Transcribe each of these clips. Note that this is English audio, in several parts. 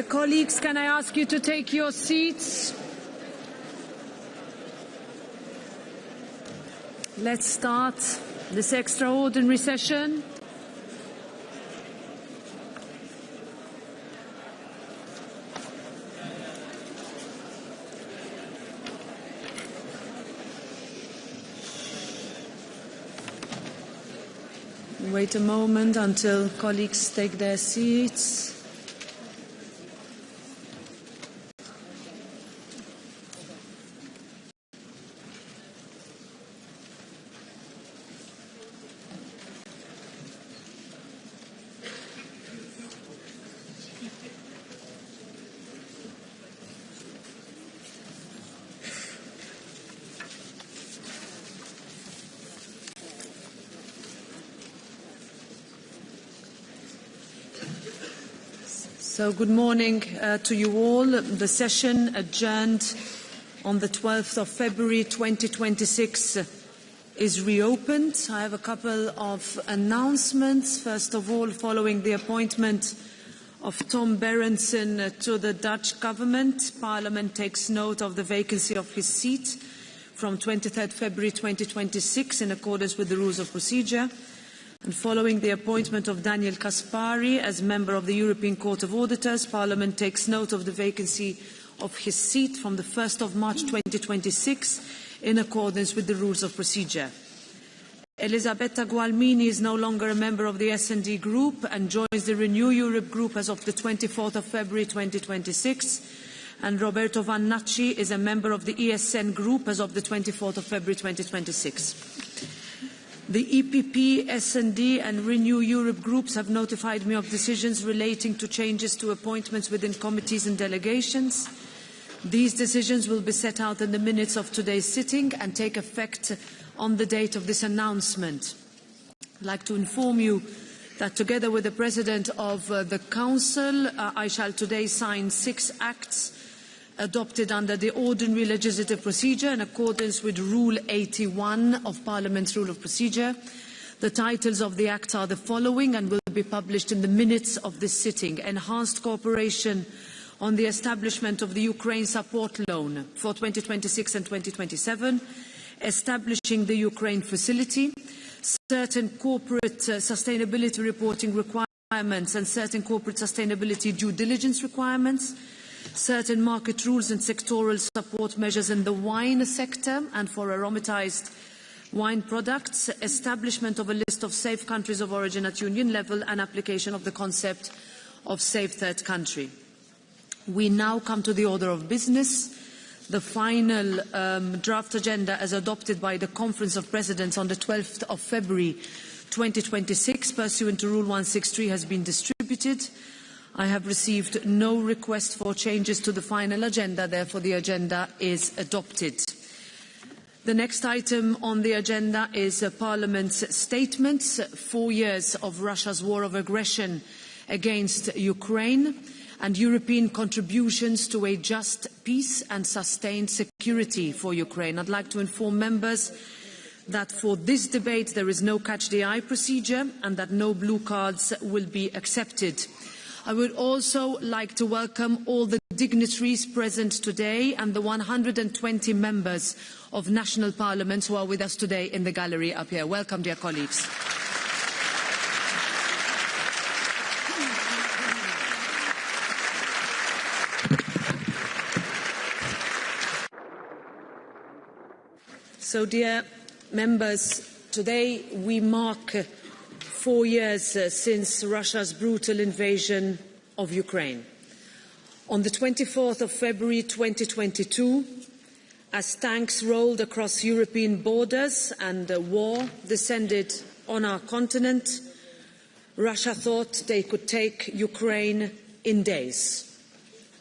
Colleagues, can I ask you to take your seats? Let's start this extraordinary session. Wait a moment until colleagues take their seats. So good morning to you all. The session adjourned on the 12th of February 2026 is reopened. I have a couple of announcements. First of all, following the appointment of Tom Berendsen to the Dutch government, Parliament takes note of the vacancy of his seat from 23rd February 2026 in accordance with the rules of procedure. And following the appointment of Daniel Caspary as member of the European Court of Auditors, Parliament takes note of the vacancy of his seat from the 1st of March 2026 in accordance with the rules of procedure. Elisabetta Gualmini is no longer a member of the S&D Group and joins the Renew Europe Group as of the 24th of February 2026. And Roberto Vannacci is a member of the ESN Group as of the 24th of February 2026. The EPP, S&D and Renew Europe groups have notified me of decisions relating to changes to appointments within committees and delegations. These decisions will be set out in the minutes of today's sitting and take effect on the date of this announcement. I'd like to inform you that together with the President of the Council, I shall today sign 6 acts adopted under the ordinary legislative procedure in accordance with Rule 81 of Parliament's Rule of Procedure. The titles of the acts are the following and will be published in the minutes of this sitting. Enhanced cooperation on the establishment of the Ukraine support loan for 2026 and 2027, establishing the Ukraine facility, certain corporate sustainability reporting requirements and certain corporate sustainability due diligence requirements, certain market rules and sectoral support measures in the wine sector and for aromatized wine products, establishment of a list of safe countries of origin at Union level and application of the concept of safe third country. We now come to the order of business. The final draft agenda as adopted by the Conference of Presidents on the 12th of February 2026 pursuant to Rule 163 has been distributed. I have received no request for changes to the final agenda, therefore the agenda is adopted. The next item on the agenda is Parliament's statements, 4 years of Russia's war of aggression against Ukraine and European contributions to a just peace and sustained security for Ukraine. I'd like to inform members that for this debate there is no catch-the-eye procedure and that no blue cards will be accepted. I would also like to welcome all the dignitaries present today and the 120 members of national parliaments who are with us today in the gallery up here. Welcome, dear colleagues. So, dear members, today we mark 4 years since Russia's brutal invasion of Ukraine. On the 24th of February 2022, as tanks rolled across European borders and war descended on our continent, Russia thought they could take Ukraine in days.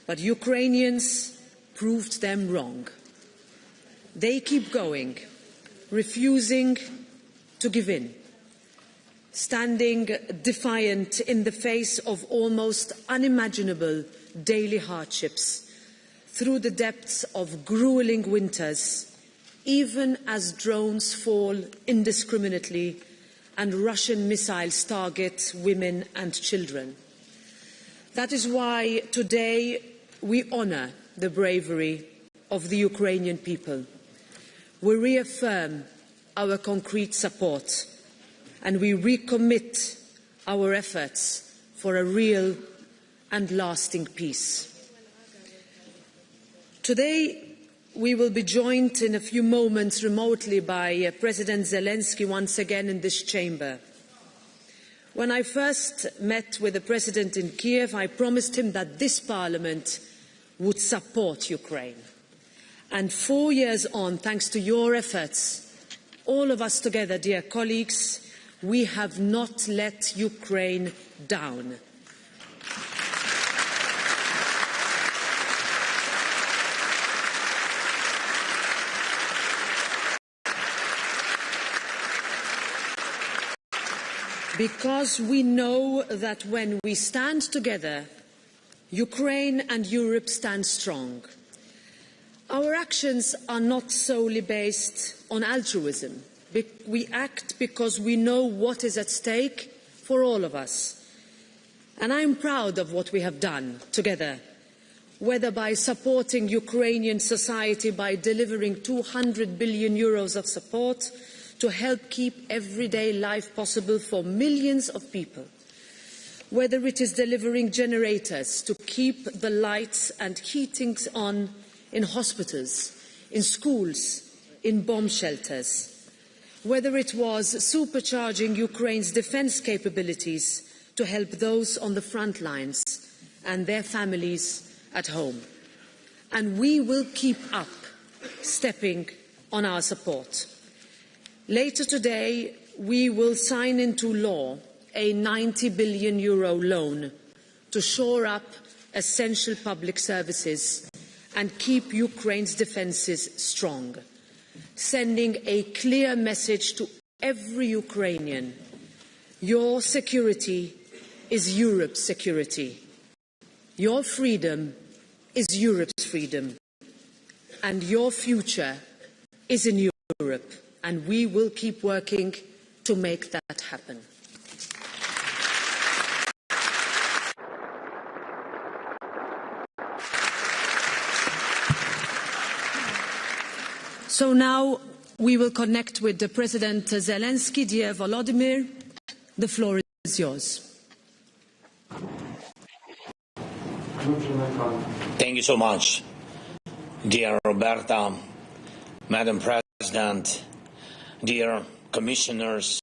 But Ukrainians proved them wrong. They keep going, refusing to give in, standing defiant in the face of almost unimaginable daily hardships, through the depths of grueling winters, even as drones fall indiscriminately and Russian missiles target women and children. That is why today we honour the bravery of the Ukrainian people. We reaffirm our concrete support and we recommit our efforts for a real and lasting peace. Today, we will be joined in a few moments remotely by President Zelensky once again in this chamber. When I first met with the President in Kiev, I promised him that this Parliament would support Ukraine. And 4 years on, thanks to your efforts, all of us together, dear colleagues, we have not let Ukraine down. Because we know that when we stand together, Ukraine and Europe stand strong. Our actions are not solely based on altruism. We act because we know what is at stake for all of us. And I am proud of what we have done together, whether by supporting Ukrainian society by delivering 200 billion euros of support to help keep everyday life possible for millions of people, whether it is delivering generators to keep the lights and heatings on in hospitals, in schools, in bomb shelters, whether it was supercharging Ukraine's defence capabilities to help those on the front lines and their families at home. And we will keep up stepping on our support. Later today, we will sign into law a 90 billion euro loan to shore up essential public services and keep Ukraine's defences strong, sending a clear message to every Ukrainian: your security is Europe's security. Your freedom is Europe's freedom. And your future is in Europe. And we will keep working to make that happen. So now we will connect with the President Zelensky. Dear Volodymyr, the floor is yours. Thank you so much, dear Roberta, Madam President, dear commissioners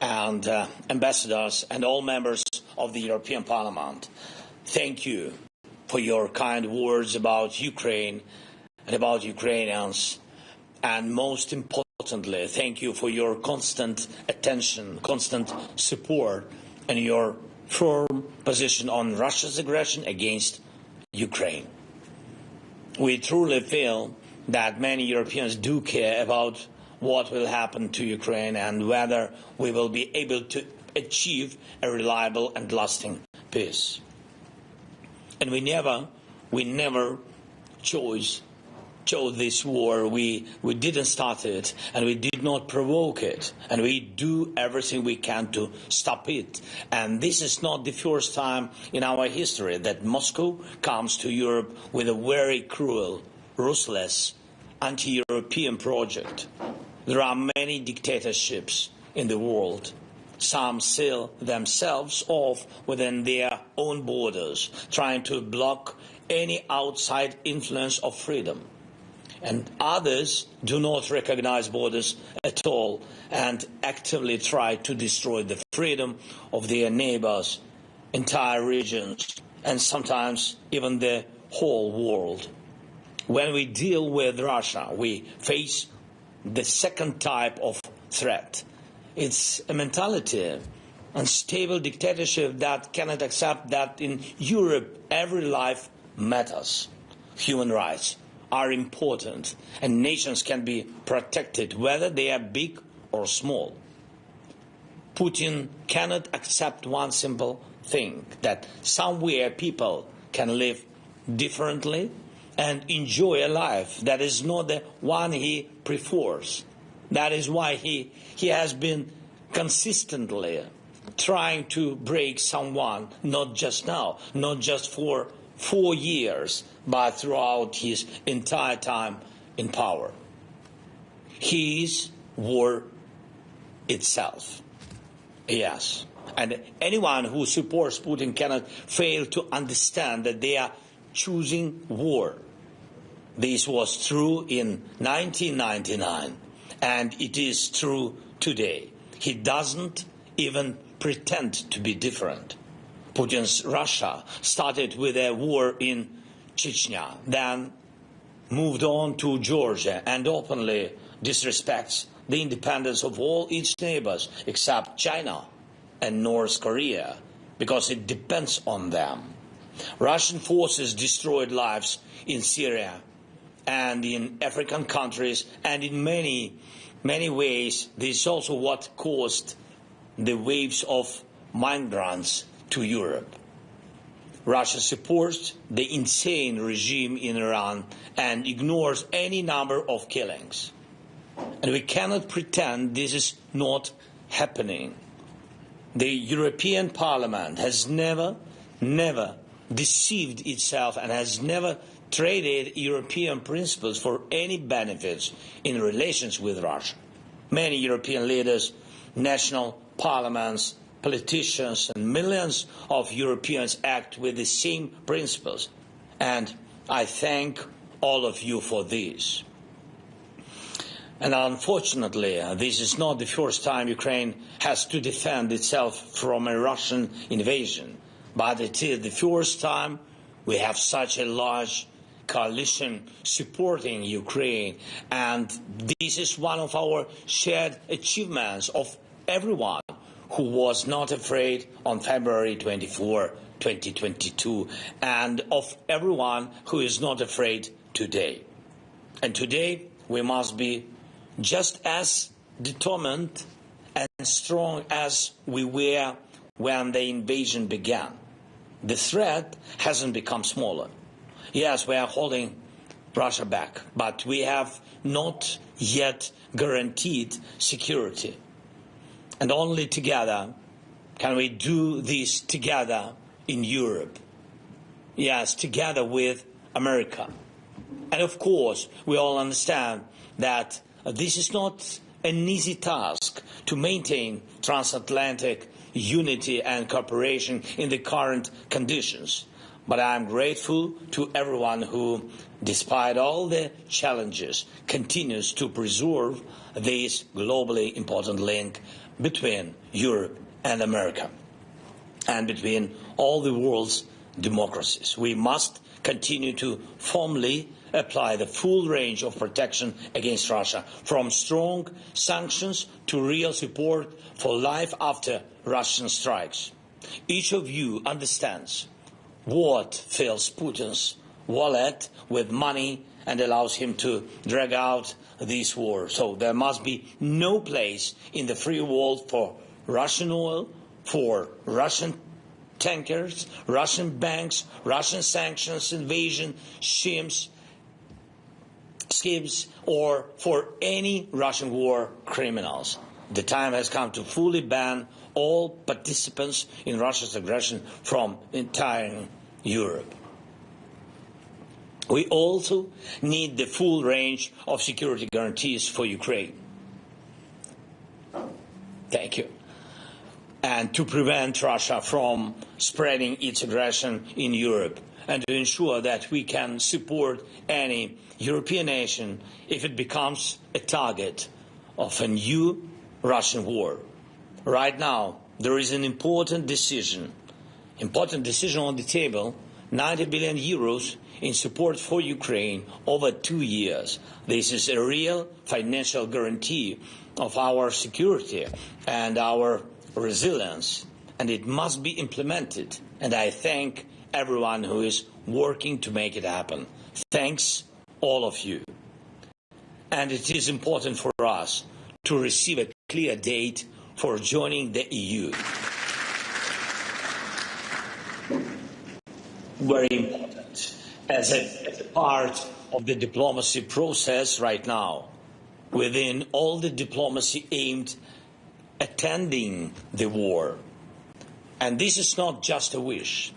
and ambassadors and all members of the European Parliament. Thank you for your kind words about Ukraine and about Ukrainians. And most importantly, thank you for your constant attention, constant support and your firm position on Russia's aggression against Ukraine. We truly feel that many Europeans do care about what will happen to Ukraine and whether we will be able to achieve a reliable and lasting peace. And we never chose this war. We didn't start it, and we did not provoke it, and we do everything we can to stop it. And this is not the first time in our history that Moscow comes to Europe with a very cruel, ruthless, anti-European project. There are many dictatorships in the world. Some seal themselves off within their own borders, trying to block any outside influence of freedom. And others do not recognize borders at all and actively try to destroy the freedom of their neighbors, entire regions, and sometimes even the whole world. When we deal with Russia, we face the second type of threat. It's a mentality, unstable dictatorship that cannot accept that in Europe every life matters. Human rights are important and nations can be protected whether they are big or small. Putin cannot accept one simple thing, that somewhere people can live differently and enjoy a life that is not the one he prefers. That is why he has been consistently trying to break someone, not just now, not just for 4 years, but throughout his entire time in power. He is war itself. Yes. And anyone who supports Putin cannot fail to understand that they are choosing war. This was true in 1999, and it is true today. He doesn't even pretend to be different. Putin's Russia started with a war in Chechnya, then moved on to Georgia and openly disrespects the independence of all its neighbors except China and North Korea, because it depends on them. Russian forces destroyed lives in Syria and in African countries, and in many ways this is also what caused the waves of migrants to Europe. Russia supports the insane regime in Iran and ignores any number of killings. And we cannot pretend this is not happening. The European Parliament has never deceived itself and has never traded European principles for any benefits in relations with Russia. Many European leaders, national parliaments, politicians and millions of Europeans act with the same principles. And I thank all of you for this. And unfortunately, this is not the first time Ukraine has to defend itself from a Russian invasion, but it is the first time we have such a large coalition supporting Ukraine, and this is one of our shared achievements of everyone who was not afraid on February 24, 2022, and of everyone who is not afraid today. And today we must be just as determined and strong as we were when the invasion began. The threat hasn't become smaller. Yes, we are holding Russia back, but we have not yet guaranteed security. And only together can we do this together in Europe. Yes, together with America. And of course, we all understand that this is not an easy task to maintain transatlantic unity and cooperation in the current conditions. But I am grateful to everyone who, despite all the challenges, continues to preserve this globally important link between Europe and America and between all the world's democracies. We must continue to firmly apply the full range of protection against Russia, from strong sanctions to real support for life after Russian strikes. Each of you understands what fills Putin's wallet with money and allows him to drag out this war. So there must be no place in the free world for Russian oil, for Russian tankers, Russian banks, Russian sanctions, invasion schemes, or for any Russian war criminals. The time has come to fully ban all participants in Russia's aggression from entire Europe. We also need the full range of security guarantees for Ukraine. Thank you. And to prevent Russia from spreading its aggression in Europe, and to ensure that we can support any European nation if it becomes a target of a new Russian war. Right now, there is an important decision on the table, 90 billion euros in support for Ukraine over 2 years. This is a real financial guarantee of our security and our resilience, and it must be implemented. And I thank everyone who is working to make it happen. Thanks, all of you. And it is important for us to receive a clear date for joining the EU. Very important. As a part of the diplomacy process right now, within all the diplomacy aimed at ending the war, And this is not just a wish.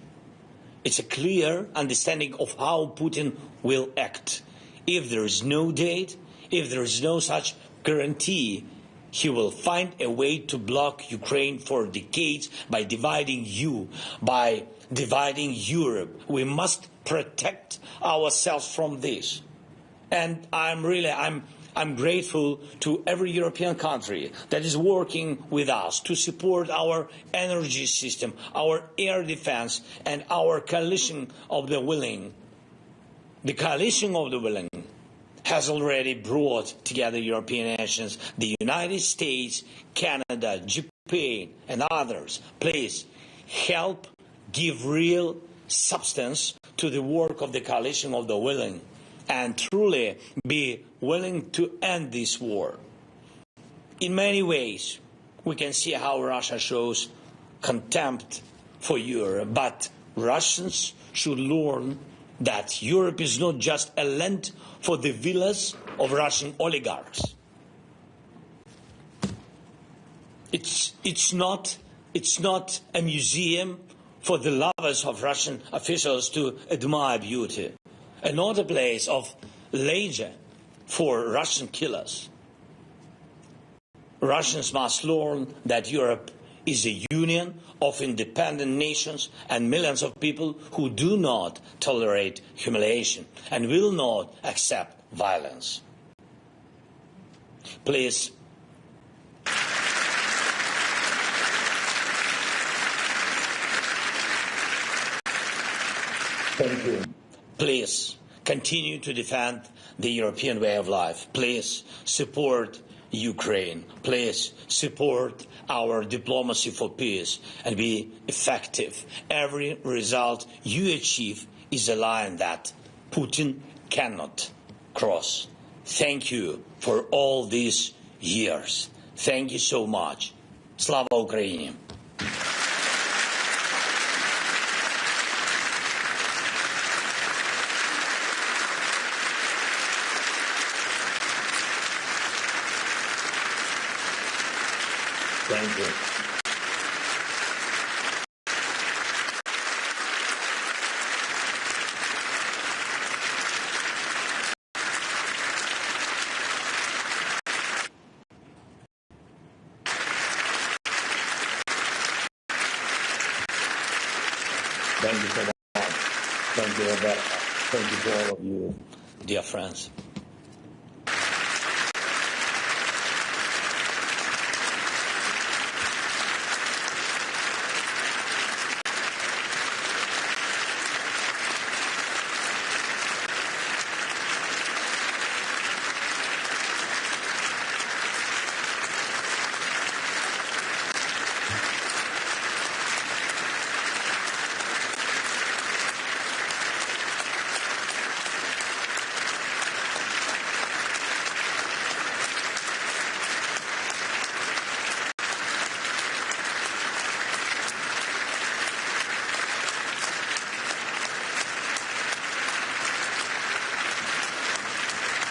It's a clear understanding of how Putin will act. If there is no date, if there is no such guarantee, he will find a way to block Ukraine for decades by dividing you, by dividing Europe. We must protect ourselves from this. And I'm grateful to every European country that is working with us to support our energy system, our air defense, and our coalition of the willing. The coalition of the willing has already brought together European nations, the United States, Canada, Japan, and others. Please help give real substance to the work of the coalition of the willing, and truly be willing to end this war. In many ways, we can see how Russia shows contempt for Europe, but Russians should learn that Europe is not just a land for the villas of Russian oligarchs. It's not a museum for the lovers of Russian officials to admire beauty, and not a place of leisure for Russian killers. Russians must learn that Europe is a union of independent nations and millions of people who do not tolerate humiliation and will not accept violence. Please, thank you. Please continue to defend the European way of life. Please support Ukraine. Please support our diplomacy for peace and be effective. Every result you achieve is a line that Putin cannot cross. Thank you for all these years. Thank you so much. Slava Ukraini! Thank you. Thank you for that. Thank you, Roberta. Thank you to all of you, dear friends.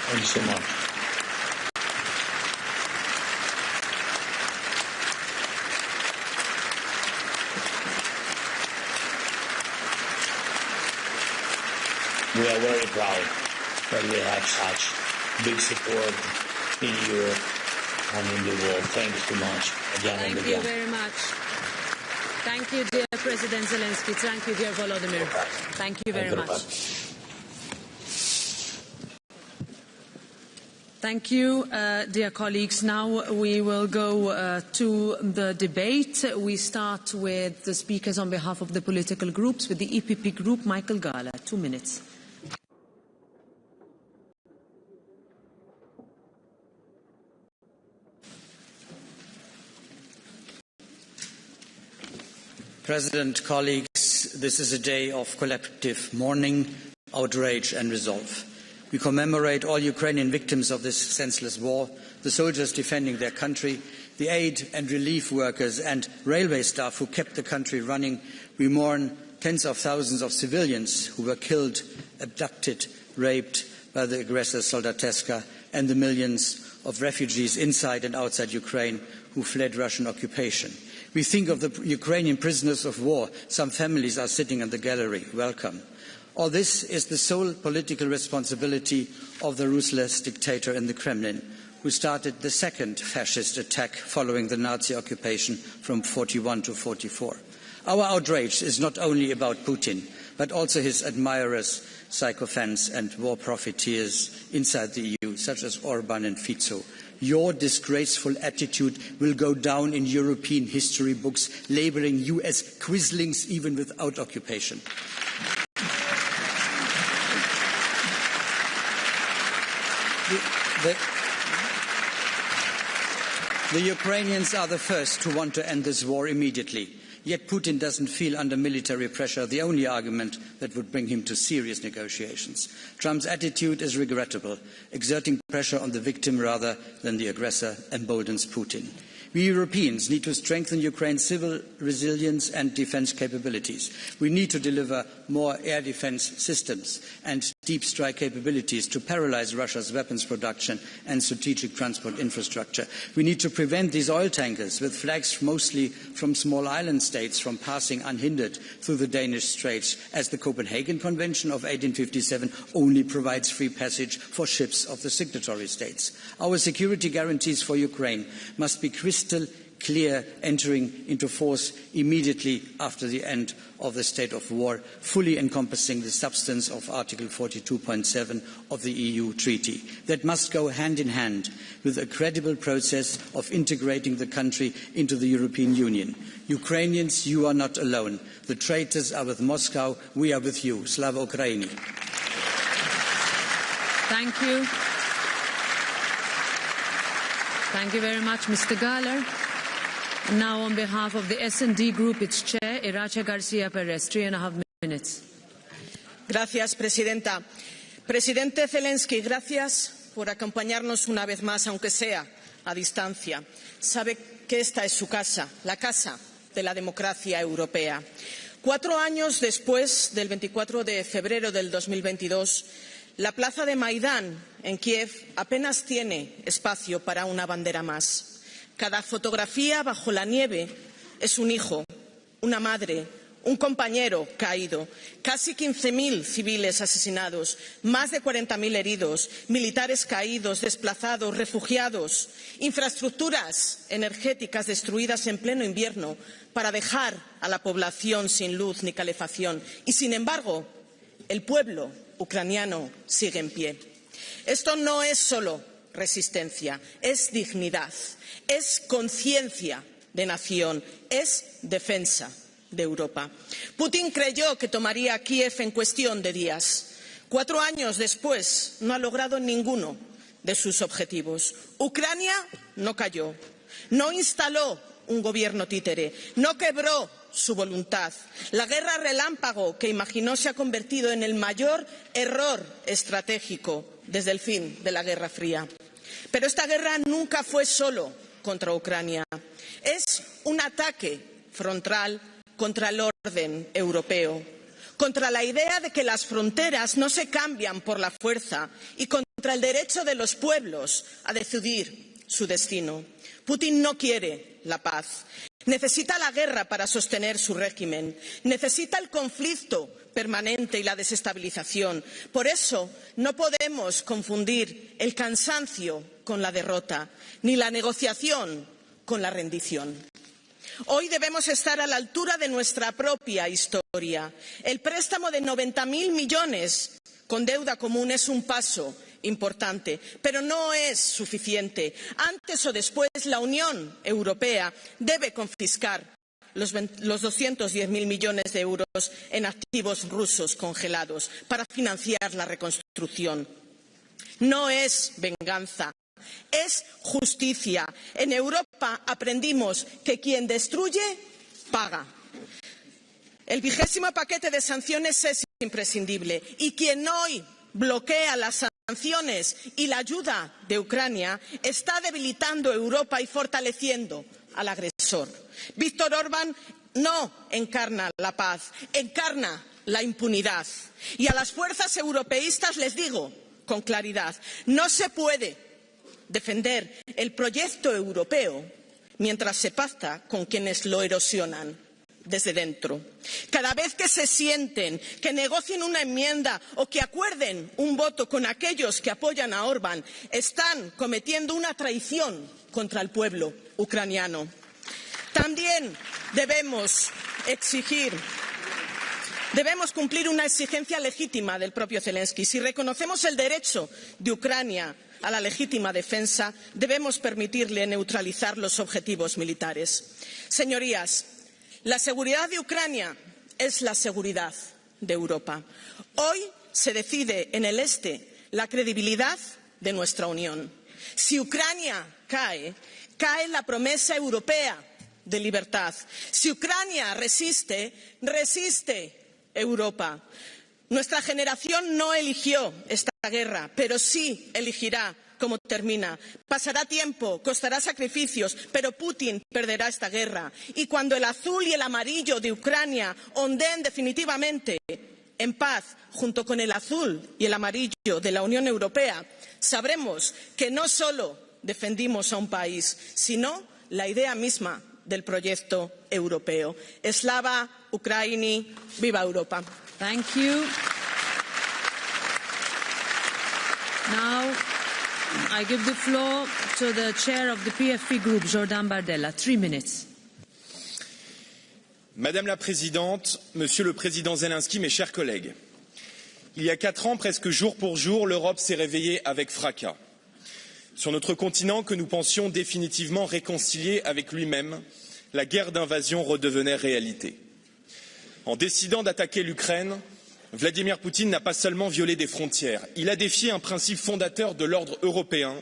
Thank you so much. We are very proud that we have such big support in Europe and in the world. Thank you so much again and again. Thank you very much. Thank you, dear President Zelensky. Thank you, dear Volodymyr. Thank you very much. Thank you, dear colleagues. Now we will go to the debate. We start with the speakers on behalf of the political groups. With the EPP group, Michael Gahler. 2 minutes. President, colleagues, this is a day of collective mourning, outrage and resolve. We commemorate all Ukrainian victims of this senseless war, the soldiers defending their country, the aid and relief workers and railway staff who kept the country running. We mourn tens of thousands of civilians who were killed, abducted, raped by the aggressor Soldateska, and the millions of refugees inside and outside Ukraine who fled Russian occupation. We think of the Ukrainian prisoners of war. Some families are sitting in the gallery. Welcome. All this is the sole political responsibility of the ruthless dictator in the Kremlin, who started the second fascist attack following the Nazi occupation from 1941 to 1944. Our outrage is not only about Putin, but also his admirers, sycophants and war profiteers inside the EU, such as Orban and Fico. Your disgraceful attitude will go down in European history books, labeling you as quislings even without occupation. The Ukrainians are the first to want to end this war immediately. Yet Putin doesn't feel under military pressure, the only argument that would bring him to serious negotiations. Trump's attitude is regrettable. Exerting pressure on the victim rather than the aggressor emboldens Putin. We Europeans need to strengthen Ukraine's civil resilience and defence capabilities. We need to deliver more air defence systems and deep strike capabilities to paralyse Russia's weapons production and strategic transport infrastructure. We need to prevent these oil tankers with flags mostly from small island states from passing unhindered through the Danish Straits, as the Copenhagen Convention of 1857 only provides free passage for ships of the signatory states. Our security guarantees for Ukraine must be crystal clear, entering into force immediately after the end of the state of war, fully encompassing the substance of Article 42.7 of the EU Treaty. That must go hand in hand with a credible process of integrating the country into the European Union. Ukrainians, you are not alone. The traitors are with Moscow. We are with you. Slava Ukraini. Thank you. Thank you very much, Mr. Gahler. And now, on behalf of the S&D Group, its chair, Irache Garcia Perez, 3.5 minutes. Gracias, Presidenta. Presidente Zelensky, gracias por acompañarnos una vez más, aunque sea a distancia. Sabe que esta es su casa, la casa de la democracia europea. 4 años después del 24 de febrero del 2022, la plaza de Maidán, en Kiev, apenas tiene espacio para una bandera más. Cada fotografía bajo la nieve es un hijo, una madre, un compañero caído, casi 15.000 civiles asesinados, más de 40.000 heridos, militares caídos, desplazados, refugiados, infraestructuras energéticas destruidas en pleno invierno para dejar a la población sin luz ni calefacción. Y, sin embargo, el pueblo ucraniano sigue en pie. Esto no es solo resistencia, es dignidad, es conciencia de nación, es defensa de Europa. Putin creyó que tomaría Kiev en cuestión de días. 4 años después no ha logrado ninguno de sus objetivos. Ucrania no cayó, no instaló un gobierno títere, no quebró su voluntad. La guerra relámpago que imaginó se ha convertido en el mayor error estratégico desde el fin de la Guerra Fría. Pero esta guerra nunca fue solo contra Ucrania. Es un ataque frontal contra el orden europeo, contra la idea de que las fronteras no se cambian por la fuerza y contra el derecho de los pueblos a decidir su destino. Putin no quiere la paz. Necesita la guerra para sostener su régimen. Necesita el conflicto permanente y la desestabilización. Por eso no podemos confundir el cansancio con la derrota, ni la negociación con la rendición. Hoy debemos estar a la altura de nuestra propia historia. El préstamo de 90.000 millones con deuda común es un paso importante, pero no es suficiente. Antes o después, la Unión Europea debe confiscar los 210.000 millones de euros en activos rusos congelados para financiar la reconstrucción. No es venganza, es justicia. En Europa aprendimos que quien destruye, paga. El 20º paquete de sanciones es imprescindible y quien hoy bloquea las sanciones y la ayuda de Ucrania está debilitando Europa y fortaleciendo al agresor. Víctor Orbán no encarna la paz, encarna la impunidad. Y a las fuerzas europeístas les digo con claridad, no se puede defender el proyecto europeo mientras se pacta con quienes lo erosionan desde dentro. Cada vez que se sienten, que negocien una enmienda o que acuerden un voto con aquellos que apoyan a Orbán, están cometiendo una traición contra el pueblo ucraniano. También debemos cumplir una exigencia legítima del propio Zelensky. Si reconocemos el derecho de Ucrania a la legítima defensa, debemos permitirle neutralizar los objetivos militares. Señorías, la seguridad de Ucrania es la seguridad de Europa. Hoy se decide en el este la credibilidad de nuestra Unión. Si Ucrania cae, cae la promesa europea de libertad. Si Ucrania resiste, resiste Europa. Nuestra generación no eligió esta guerra, pero sí elegirá cómo termina. Pasará tiempo, costará sacrificios, pero Putin perderá esta guerra. Y cuando el azul y el amarillo de Ucrania ondeen definitivamente en paz junto con el azul y el amarillo de la Unión Europea, sabremos que no solo defendimos a un país, sino la idea misma del proyecto europeo. Slava Ukraini, viva Europa. Thank you. Now I give the floor to the chair of the PFP group, Jordan Bardella. 3 minutes. Madame la Présidente, Monsieur le Président Zelensky, mes chers collègues, il y a 4 ans, presque jour pour jour, l'Europe s'est réveillée avec fracas. Sur notre continent que nous pensions définitivement réconcilié avec lui-même, la guerre d'invasion redevenait réalité. En décidant d'attaquer l'Ukraine, Vladimir Poutine n'a pas seulement violé des frontières, il a défié un principe fondateur de l'ordre européen,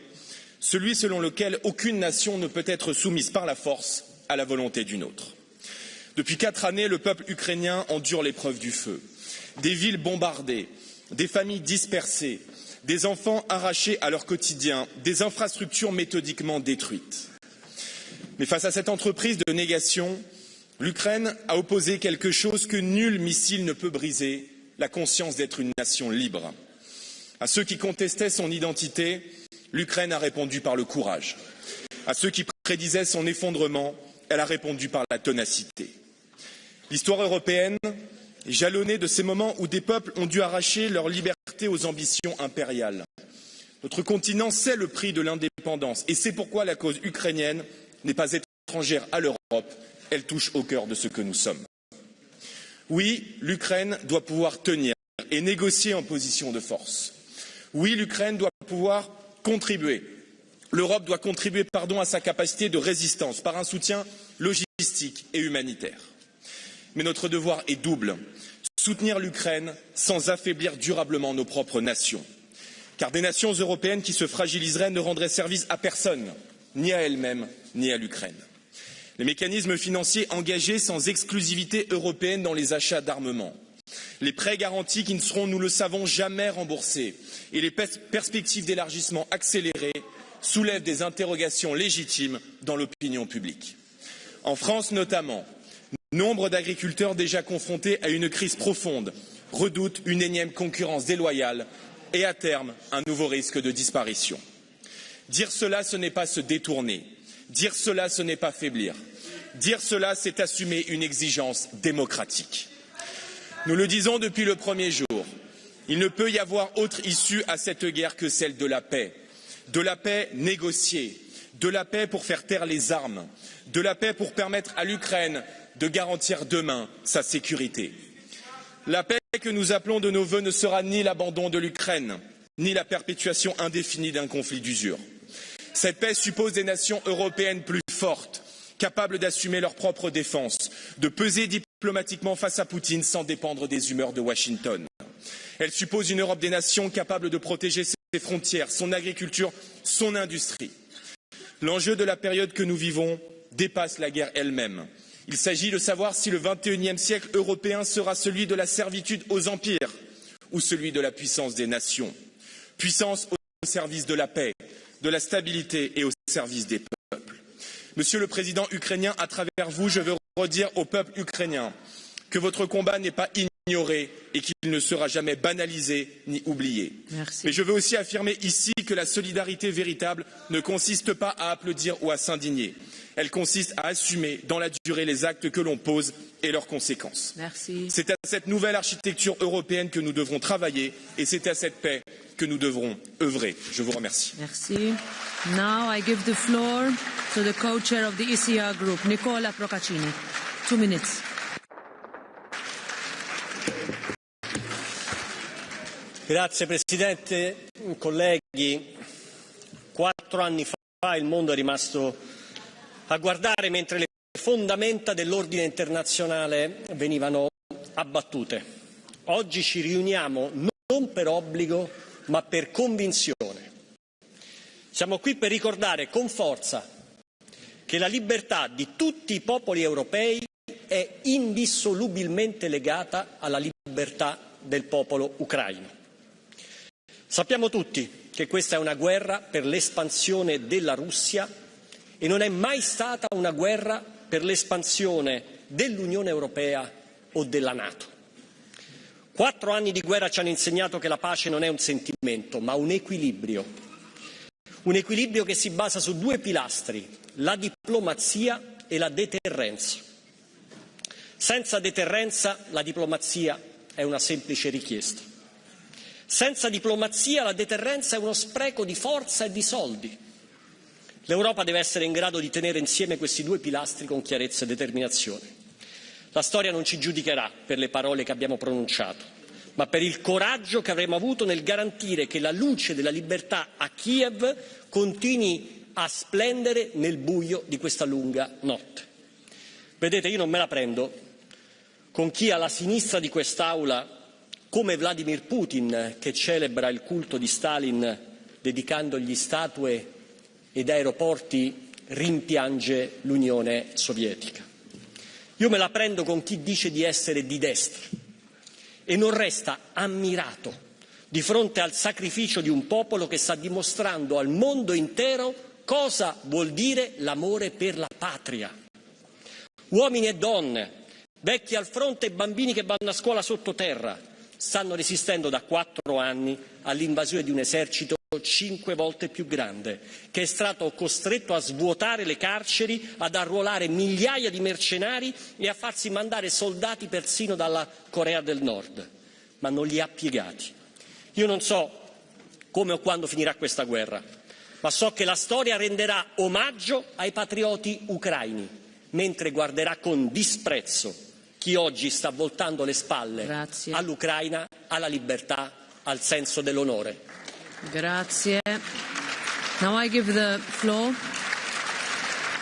celui selon lequel aucune nation ne peut être soumise par la force à la volonté d'une autre. Depuis 4 années, le peuple ukrainien endure l'épreuve du feu. Des villes bombardées, des familles dispersées, des enfants arrachés à leur quotidien, des infrastructures méthodiquement détruites. Mais face à cette entreprise de négation, l'Ukraine a opposé quelque chose que nul missile ne peut briser, la conscience d'être une nation libre. À ceux qui contestaient son identité, l'Ukraine a répondu par le courage. À ceux qui prédisaient son effondrement, elle a répondu par la ténacité. L'histoire européenne est jalonnée de ces moments où des peuples ont dû arracher leur liberté aux ambitions impériales. Notre continent sait le prix de l'indépendance et c'est pourquoi la cause ukrainienne n'est pas étrangère à l'Europe, elle touche au cœur de ce que nous sommes. Oui, l'Ukraine doit pouvoir tenir et négocier en position de force. Oui, l'Ukraine doit pouvoir contribuer. L'Europe doit contribuer à sa capacité de résistance par un soutien logistique et humanitaire. Mais notre devoir est double. Soutenir l'Ukraine sans affaiblir durablement nos propres nations. Car des nations européennes qui se fragiliseraient ne rendraient service à personne, ni à elles-mêmes, ni à l'Ukraine. Les mécanismes financiers engagés sans exclusivité européenne dans les achats d'armement, les prêts garantis qui ne seront, nous le savons, jamais remboursés et les perspectives d'élargissement accéléré soulèvent des interrogations légitimes dans l'opinion publique. En France notamment, nombre d'agriculteurs déjà confrontés à une crise profonde redoutent une énième concurrence déloyale et à terme un nouveau risque de disparition. Dire cela, ce n'est pas se détourner. Dire cela, ce n'est pas faiblir. Dire cela, c'est assumer une exigence démocratique. Nous le disons depuis le premier jour. Il ne peut y avoir autre issue à cette guerre que celle de la paix négociée, de la paix pour faire taire les armes, de la paix pour permettre à l'Ukraine de garantir demain sa sécurité. La paix que nous appelons de nos vœux ne sera ni l'abandon de l'Ukraine, ni la perpétuation indéfinie d'un conflit d'usure. Cette paix suppose des nations européennes plus fortes, capables d'assumer leur propre défense, de peser diplomatiquement face à Poutine sans dépendre des humeurs de Washington. Elle suppose une Europe des nations capable de protéger ses frontières, son agriculture, son industrie. L'enjeu de la période que nous vivons dépasse la guerre elle-même. Il s'agit de savoir si le XXIe siècle européen sera celui de la servitude aux empires ou celui de la puissance des nations. Puissance au service de la paix, de la stabilité et au service des peuples. Monsieur le Président ukrainien, à travers vous, je veux redire au peuple ukrainien que votre combat n'est pas ignoré et qu'il ne sera jamais banalisé ni oublié. Merci. Mais je veux aussi affirmer ici que la solidarité véritable ne consiste pas à applaudir ou à s'indigner. Elle consiste à assumer dans la durée les actes que l'on pose et leurs conséquences. Merci. C'est à cette nouvelle architecture européenne que nous devrons travailler et c'est à cette paix que nous devrons œuvrer. Je vous remercie. Merci. Now I give the floor to the co-chair of the ECR group, Nicola Procaccini. 2 minutes. Grazie Presidente, colleghi. 4 anni fa il mondo è rimasto a guardare mentre le fondamenta dell'ordine internazionale venivano abbattute. Oggi ci riuniamo non per obbligo ma per convinzione. Siamo qui per ricordare con forza che la libertà di tutti i popoli europei è indissolubilmente legata alla libertà del popolo ucraino. Sappiamo tutti che questa è una guerra per l'espansione della Russia e non è mai stata una guerra per l'espansione dell'Unione Europea o della NATO. 4 anni di guerra ci hanno insegnato che la pace non è un sentimento, ma un equilibrio. Un equilibrio che si basa su 2 pilastri, la diplomazia e la deterrenza. Senza deterrenza la diplomazia è una semplice richiesta. Senza diplomazia la deterrenza è uno spreco di forza e di soldi. L'Europa deve essere in grado di tenere insieme questi 2 pilastri con chiarezza e determinazione. La storia non ci giudicherà per le parole che abbiamo pronunciato, ma per il coraggio che avremo avuto nel garantire che la luce della libertà a Kiev continui a splendere nel buio di questa lunga notte. Vedete, io non me la prendo con chi alla sinistra di quest'Aula, come Vladimir Putin, che celebra il culto di Stalin dedicandogli statue ed aeroporti, rimpiange l'Unione Sovietica. Io me la prendo con chi dice di essere di destra e non resta ammirato di fronte al sacrificio di un popolo che sta dimostrando al mondo intero cosa vuol dire l'amore per la patria. Uomini e donne, vecchi al fronte e bambini che vanno a scuola sottoterra, stanno resistendo da 4 anni all'invasione di un esercito 5 volte più grande, che è stato costretto a svuotare le carceri, ad arruolare migliaia di mercenari e a farsi mandare soldati persino dalla Corea del Nord, ma non li ha piegati. Io non so come o quando finirà questa guerra, ma so che la storia renderà omaggio ai patrioti ucraini, mentre guarderà con disprezzo chi oggi sta voltando le spalle all'Ucraina, alla libertà, al senso dell'onore. Grazie. Now I give the floor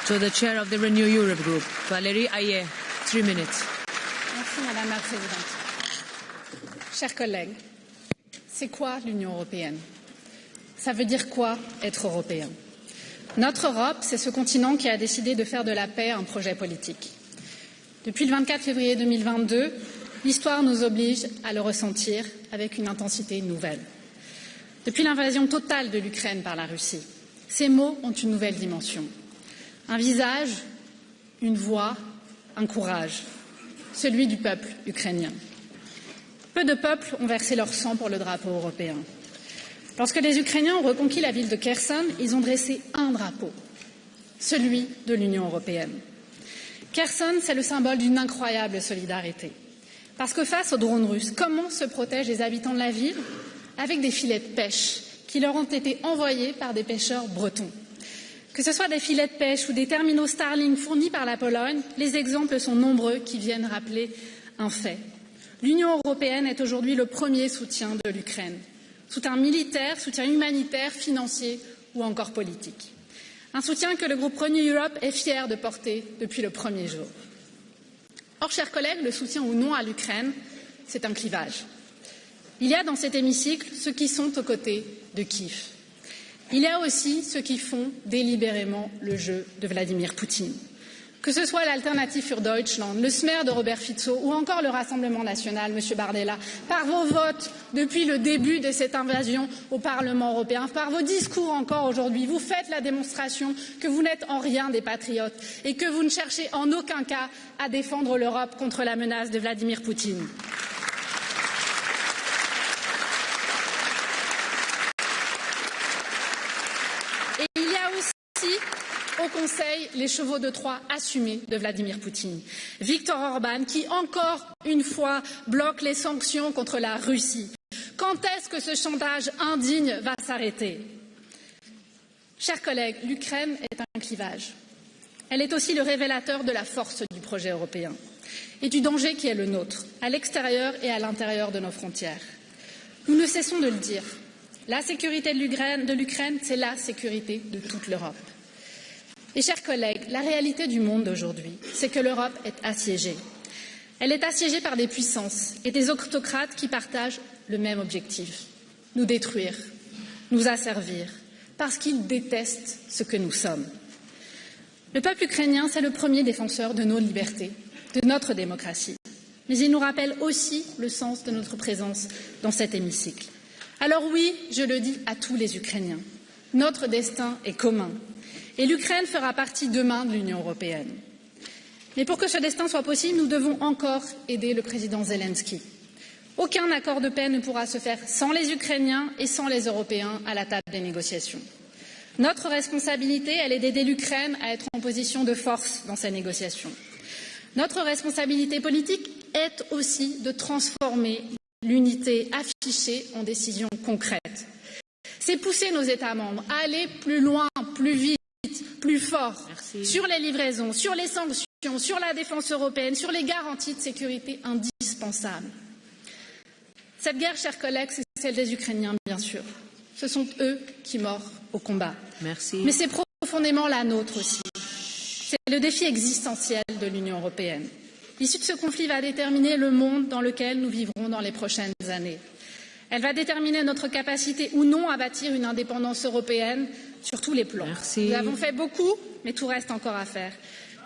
to the chair of the Renew Europe Group, Valérie Hayet. 3 minutes. Merci Madame la Présidente. Chers collègues, c'est quoi l'Union européenne? Ça veut dire quoi être européen? Notre Europe, c'est ce continent qui a décidé de faire de la paix un projet politique. Depuis le 24 février 2022, l'histoire nous oblige à le ressentir avec une intensité nouvelle. Depuis l'invasion totale de l'Ukraine par la Russie, ces mots ont une nouvelle dimension. Un visage, une voix, un courage, celui du peuple ukrainien. Peu de peuples ont versé leur sang pour le drapeau européen. Lorsque les Ukrainiens ont reconquis la ville de Kherson, ils ont dressé un drapeau, celui de l'Union européenne. Kherson, c'est le symbole d'une incroyable solidarité. Parce que face aux drones russes, comment se protègent les habitants de la ville? Avec des filets de pêche qui leur ont été envoyés par des pêcheurs bretons. Que ce soit des filets de pêche ou des terminaux Starlink fournis par la Pologne, les exemples sont nombreux qui viennent rappeler un fait. L'Union européenne est aujourd'hui le premier soutien de l'Ukraine. Soutien militaire, soutien humanitaire, financier ou encore politique. Un soutien que le groupe Renew Europe est fier de porter depuis le premier jour. Or, chers collègues, le soutien ou non à l'Ukraine, c'est un clivage. Il y a dans cet hémicycle ceux qui sont aux côtés de Kiev. Il y a aussi ceux qui font délibérément le jeu de Vladimir Poutine. Que ce soit l'Alternative für Deutschland, le Smer de Robert Fico ou encore le Rassemblement national, M. Bardella, par vos votes depuis le début de cette invasion au Parlement européen, par vos discours encore aujourd'hui, vous faites la démonstration que vous n'êtes en rien des patriotes et que vous ne cherchez en aucun cas à défendre l'Europe contre la menace de Vladimir Poutine. Conseil les chevaux de Troie assumés de Vladimir Poutine. Viktor Orban qui, encore une fois, bloque les sanctions contre la Russie. Quand est-ce que ce chantage indigne va s'arrêter? Chers collègues, l'Ukraine est un clivage. Elle est aussi le révélateur de la force du projet européen et du danger qui est le nôtre, à l'extérieur et à l'intérieur de nos frontières. Nous ne cessons de le dire. La sécurité de l'Ukraine, c'est la sécurité de toute l'Europe. Et chers collègues, la réalité du monde d'aujourd'hui, c'est que l'Europe est assiégée. Elle est assiégée par des puissances et des autocrates qui partagent le même objectif, nous détruire, nous asservir, parce qu'ils détestent ce que nous sommes. Le peuple ukrainien, c'est le premier défenseur de nos libertés, de notre démocratie. Mais il nous rappelle aussi le sens de notre présence dans cet hémicycle. Alors oui, je le dis à tous les Ukrainiens, notre destin est commun et l'Ukraine fera partie demain de l'Union européenne. Mais pour que ce destin soit possible, nous devons encore aider le président Zelensky. Aucun accord de paix ne pourra se faire sans les Ukrainiens et sans les Européens à la table des négociations. Notre responsabilité, elle est d'aider l'Ukraine à être en position de force dans ces négociations. Notre responsabilité politique est aussi de transformer l'unité affichée en décisions concrètes. C'est pousser nos États membres à aller plus loin, plus vite, plus fort sur les livraisons, sur les sanctions, sur la défense européenne, sur les garanties de sécurité indispensables. Cette guerre, chers collègues, c'est celle des Ukrainiens, bien sûr. Ce sont eux qui meurent au combat. Merci. Mais c'est profondément la nôtre aussi. C'est le défi existentiel de l'Union européenne. L'issue de ce conflit va déterminer le monde dans lequel nous vivrons dans les prochaines années. Elle va déterminer notre capacité ou non à bâtir une indépendance européenne sur tous les plans. Merci. Nous avons fait beaucoup, mais tout reste encore à faire.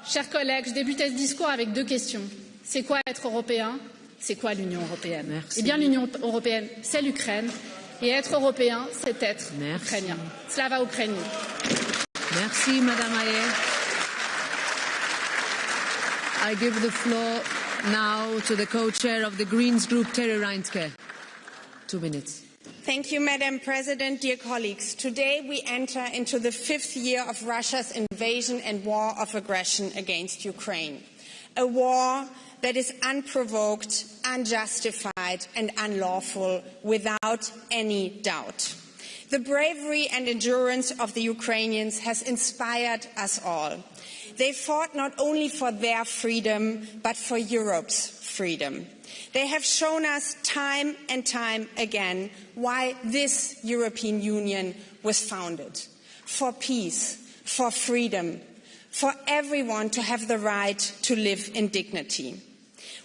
Chers collègues, je débutais ce discours avec deux questions. C'est quoi être européen? C'est quoi l'Union européenne? Merci. Eh bien, l'Union européenne, c'est l'Ukraine. Et être européen, c'est être ukrainien. Slava Ukraini. Merci, Madame Ayer. I give the floor now to the co-chair of the Greens Group, Terry Reintke. 2 minutes. Thank you, Madam President, dear colleagues. Today we enter into the 5th year of Russia's invasion and war of aggression against Ukraine. A war that is unprovoked, unjustified and unlawful without any doubt. The bravery and endurance of the Ukrainians has inspired us all. They fought not only for their freedom, but for Europe's freedom. They have shown us time and time again why this European Union was founded. For peace, for freedom, for everyone to have the right to live in dignity.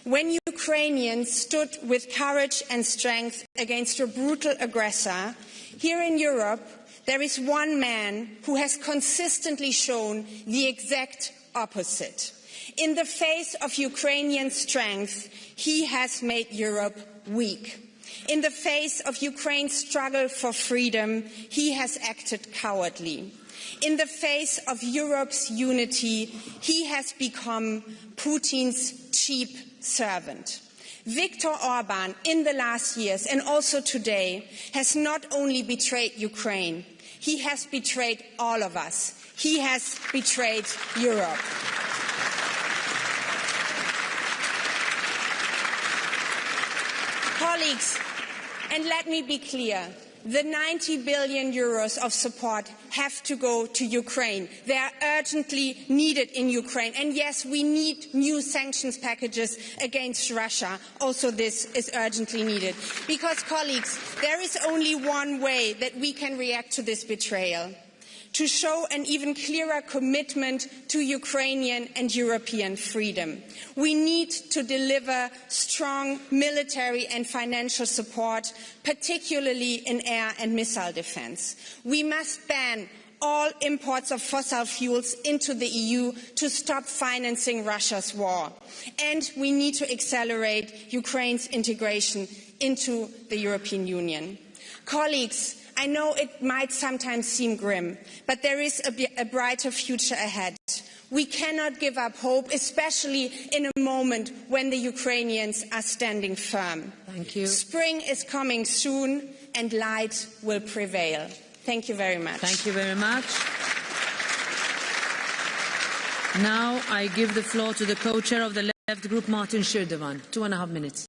When Ukrainians stood with courage and strength against a brutal aggressor, here in Europe, there is one man who has consistently shown the exact opposite. In the face of Ukrainian strength, he has made Europe weak. In the face of Ukraine's struggle for freedom, he has acted cowardly. In the face of Europe's unity, he has become Putin's cheap servant. Viktor Orban, in the last years and also today, has not only betrayed Ukraine, he has betrayed all of us. He has betrayed Europe. Colleagues, and let me be clear, the 90 billion euros of support have to go to Ukraine. They are urgently needed in Ukraine. And yes, we need new sanctions packages against Russia. Also, this is urgently needed. Because, colleagues, there is only one way that we can react to this betrayal: to show an even clearer commitment to Ukrainian and European freedom. We need to deliver strong military and financial support, particularly in air and missile defense. We must ban all imports of fossil fuels into the EU to stop financing Russia's war. And we need to accelerate Ukraine's integration into the European Union. Colleagues, I know it might sometimes seem grim, but there is a brighter future ahead. We cannot give up hope, especially in a moment when the Ukrainians are standing firm. Thank you. Spring is coming soon and light will prevail. Thank you very much. Thank you very much. Now I give the floor to the co-chair of the Left Group, Martin Schirdewan. 2,5 minutes.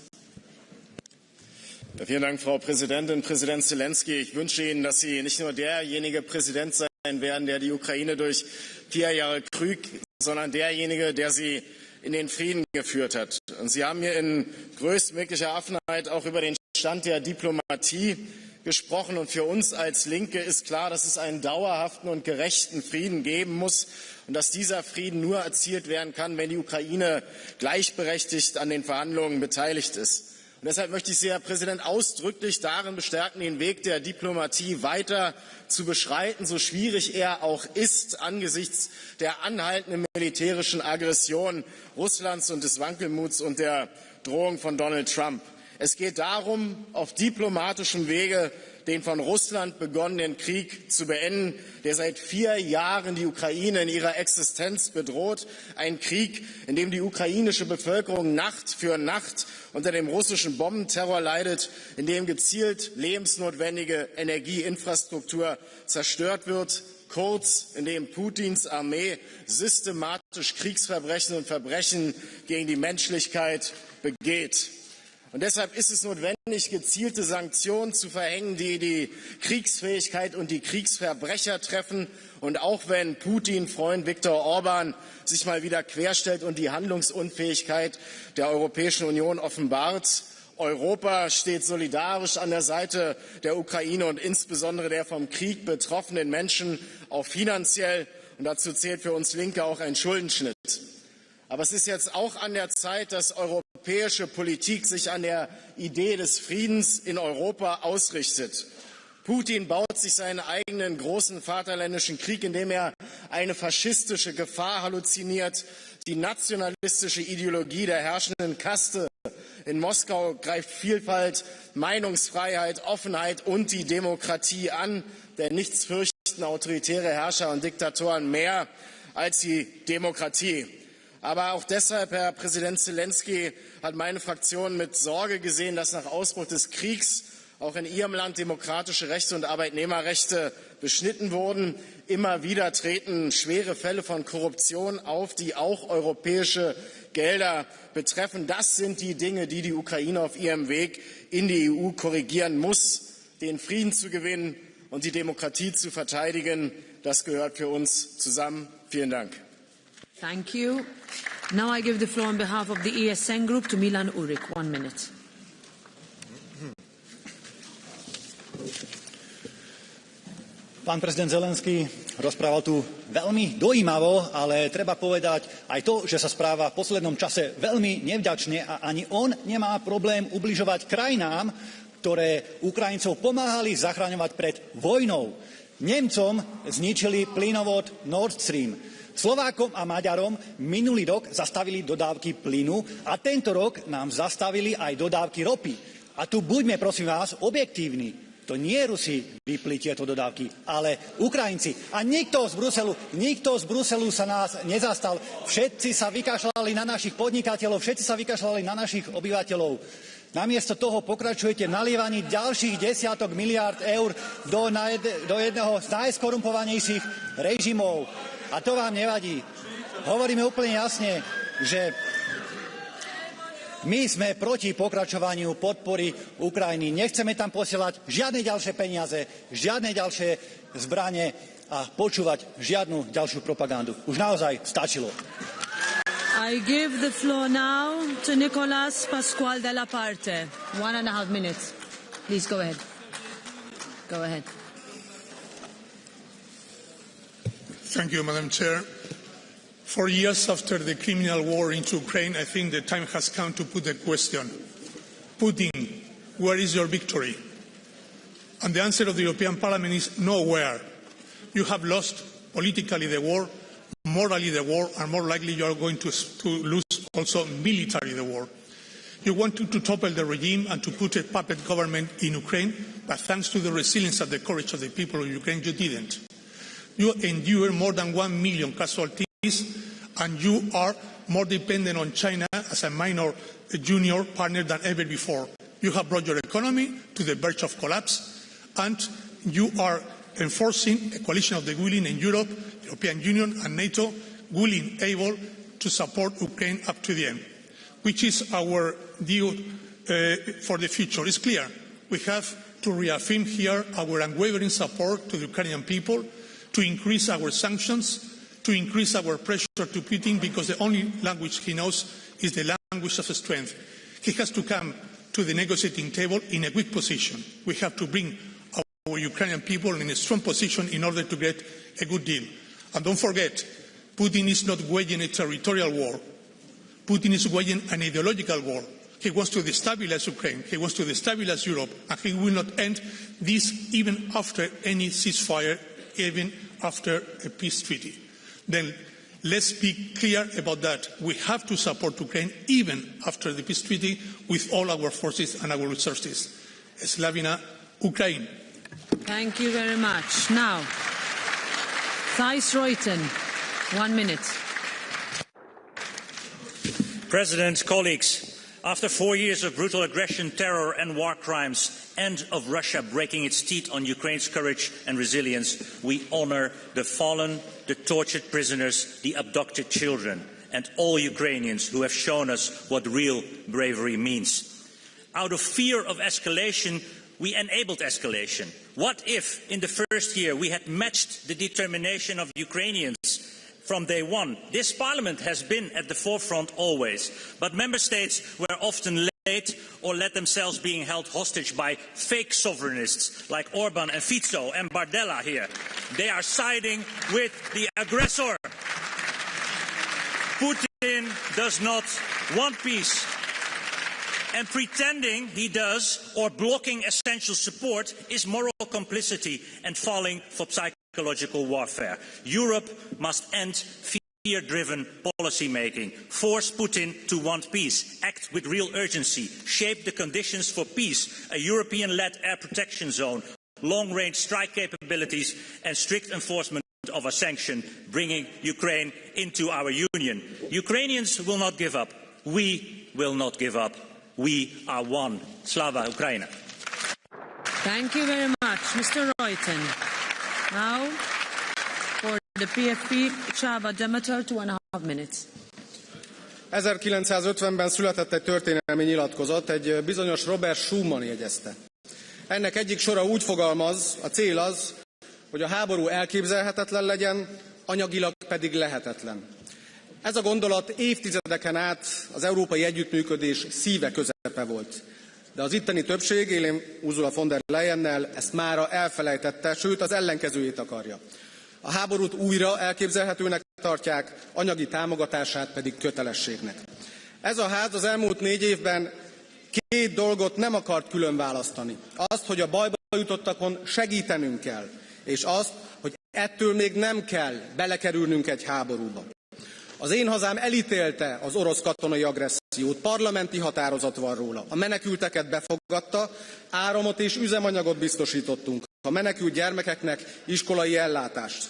Ja, vielen Dank, Frau Präsidentin. Präsident Zelensky, ich wünsche Ihnen, dass Sie nicht nur derjenige Präsident sein werden, der die Ukraine durch 4 Jahre Krieg, sondern derjenige, der sie in den Frieden geführt hat. Und Sie haben hier in größtmöglicher Offenheit auch über den Stand der Diplomatie gesprochen. Und für uns als Linke ist klar, dass es einen dauerhaften und gerechten Frieden geben muss und dass dieser Frieden nur erzielt werden kann, wenn die Ukraine gleichberechtigt an den Verhandlungen beteiligt ist. Und deshalb möchte ich Sie, Herr Präsident, ausdrücklich darin bestärken, den Weg der Diplomatie weiter zu beschreiten, so schwierig er auch ist, angesichts der anhaltenden militärischen Aggression Russlands und des Wankelmuts und der Drohung von Donald Trump. Es geht darum, auf diplomatischem Wege den von Russland begonnenen Krieg zu beenden, der seit 4 Jahren die Ukraine in ihrer Existenz bedroht. Ein Krieg, in dem die ukrainische Bevölkerung Nacht für Nacht unter dem russischen Bombenterror leidet, in dem gezielt lebensnotwendige Energieinfrastruktur zerstört wird. Kurz, in dem Putins Armee systematisch Kriegsverbrechen und Verbrechen gegen die Menschlichkeit begeht. Und deshalb ist es notwendig, gezielte Sanktionen zu verhängen, die die Kriegsfähigkeit und die Kriegsverbrecher treffen. Und auch wenn Putin-Freund Viktor Orban sich mal wieder querstellt und die Handlungsunfähigkeit der Europäischen Union offenbart, Europa steht solidarisch an der Seite der Ukraine und insbesondere der vom Krieg betroffenen Menschen, auch finanziell. Und dazu zählt für uns Linke auch ein Schuldenschnitt. Aber es ist jetzt auch an der Zeit, dass europäische Politik sich an der Idee des Friedens in Europa ausrichtet. Putin baut sich seinen eigenen großen vaterländischen Krieg, indem er eine faschistische Gefahr halluziniert. Die nationalistische Ideologie der herrschenden Kaste in Moskau greift Vielfalt, Meinungsfreiheit, Offenheit und die Demokratie an. Denn nichts fürchten autoritäre Herrscher und Diktatoren mehr als die Demokratie. Aber auch deshalb, Herr Präsident Zelensky, hat meine Fraktion mit Sorge gesehen, dass nach Ausbruch des Kriegs auch in Ihrem Land demokratische Rechte und Arbeitnehmerrechte beschnitten wurden. Immer wieder treten schwere Fälle von Korruption auf, die auch europäische Gelder betreffen. Das sind die Dinge, die die Ukraine auf ihrem Weg in die EU korrigieren muss. Den Frieden zu gewinnen und die Demokratie zu verteidigen, das gehört für uns zusammen. Vielen Dank. Thank you. Now I give the floor on behalf of the ESN Group to Milan Urik. 1 minute. Pán prezident Zelenský rozprával tu veľmi dojímavo, ale treba povedať aj to, že sa správa v poslednom čase veľmi nevďačne a ani on nemá problém ubližovať krajinám, ktoré Ukrajincov pomáhali zachraňovať pred vojnou. Nemcom zničili plynovod Nord Stream. Slovákom a Maďarom minulý rok zastavili dodávky plynu a tento rok nám zastavili aj dodávky ropy. A tu buďme, prosím vás, objektívni. To nie Rusi vypli tieto dodávky, ale Ukrajinci. A nikto z Bruselu sa nás nezastal. Všetci sa vykašľali na našich podnikateľov, všetci sa vykašľali na našich obyvateľov. Namiesto toho pokračujete v nalievaní ďalších desiatok miliárd eur do jedného z najskorumpovanejších režimov. A to vám nevadí. Hovoríme úplne jasne, že my sme proti pokračovaniu podpory Ukrajiny. Nechceme tam posielať žiadne ďalšie peniaze, žiadne ďalšie zbrane a počúvať žiadnu ďalšiu propagandu. Už naozaj stačilo. I give the floor now to Nicolas Pascual Della Parte. 1.5 minutes. Please go ahead. Go ahead. Thank you, Madam Chair. 4 years after the criminal war into Ukraine, I think the time has come to put the question, Putin, where is your victory? And the answer of the European Parliament is nowhere. You have lost politically the war, morally the war, and more likely you are going to lose also militarily the war. You wanted to topple the regime and to put a puppet government in Ukraine, but thanks to the resilience and the courage of the people of Ukraine, you didn't. You endure more than 1 million casualties, and you are more dependent on China as a minor junior partner than ever before. You have brought your economy to the verge of collapse, and you are enforcing a coalition of the willing in Europe, the European Union and NATO, willing, able to support Ukraine up to the end. Which is our view for the future? It's clear. We have to reaffirm here our unwavering support to the Ukrainian people, to increase our sanctions, to increase our pressure to Putin, because the only language he knows is the language of strength. He has to come to the negotiating table in a weak position. We have to bring our Ukrainian people in a strong position in order to get a good deal. And don't forget, Putin is not waging a territorial war. Putin is waging an ideological war. He wants to destabilize Ukraine, he wants to destabilize Europe, and he will not end this even after any ceasefire, even after a peace treaty. Then let's be clear about that. We have to support Ukraine even after the peace treaty with all our forces and our resources. Slavina Ukraine. Thank you very much. Now, Thijs Reuten, 1 minute. President, colleagues, after 4 years of brutal aggression, terror and war crimes, and of Russia breaking its teeth on Ukraine's courage and resilience, we honor the fallen, the tortured prisoners, the abducted children, and all Ukrainians who have shown us what real bravery means. Out of fear of escalation, we enabled escalation. What if, in the first year, we had matched the determination of Ukrainians from day one? This Parliament has been at the forefront always, but Member States were often late or let themselves being held hostage by fake sovereignists like Orban and Fico and Bardella here. They are siding with the aggressor. Putin does not want peace. And pretending he does, or blocking essential support, is moral complicity and falling for psychological warfare. Europe must end fear-driven policy making, force Putin to want peace, act with real urgency, shape the conditions for peace, a European-led air protection zone, long-range strike capabilities and strict enforcement of a sanction, bringing Ukraine into our union. Ukrainians will not give up. We will not give up. We are one. Slava Ukraina. Thank you very much, Mr. Reuten. Now, for the PFP, Csaba Demeter, 2.5 minutes. 1950-ben született egy történelmi nyilatkozat, egy bizonyos Robert Schuman jegyezte. Ennek egyik sora úgy fogalmaz, a cél az, hogy a háború elképzelhetetlen legyen, anyagilag pedig lehetetlen. Ez a gondolat évtizedeken át az európai együttműködés szíve közepe volt. De az itteni többség, élén Ursula von der Leyennel ezt mára elfelejtette, sőt az ellenkezőjét akarja. A háborút újra elképzelhetőnek tartják, anyagi támogatását pedig kötelességnek. Ez a ház az elmúlt 4 évben 2 dolgot nem akart külön választani. Azt, hogy a bajba jutottakon segítenünk kell, és azt, hogy ettől még nem kell belekerülnünk egy háborúba. Az én hazám elítélte az orosz katonai agressziót, parlamenti határozat van róla. A menekülteket befogadta, áramot és üzemanyagot biztosítottunk. A menekült gyermekeknek iskolai ellátást.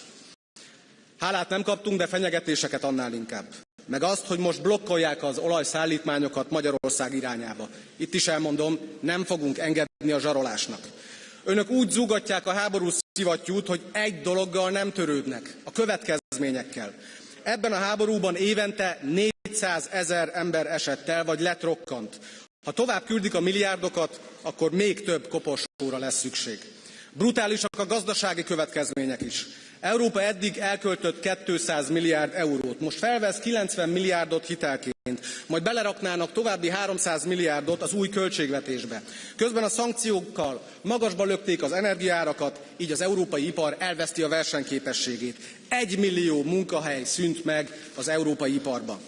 Hálát nem kaptunk, de fenyegetéseket annál inkább. Meg azt, hogy most blokkolják az olajszállítmányokat Magyarország irányába. Itt is elmondom, nem fogunk engedni a zsarolásnak. Önök úgy zúgatják a háború szivattyút, hogy egy dologgal nem törődnek, a következményekkel. Ebben a háborúban évente 400 000 ember esett el, vagy lett rokkant. Ha tovább küldik a milliárdokat, akkor még több koporsóra lesz szükség. Brutálisak a gazdasági következmények is. Európa eddig elköltött 200 milliárd eurót, most felvesz 90 milliárdot hitelként, majd beleraknának további 300 milliárdot az új költségvetésbe. Közben a szankciókkal magasba lökték az energiaárakat, így az európai ipar elveszti a versenyképességét. 1 millió munkahely szűnt meg az európai iparban.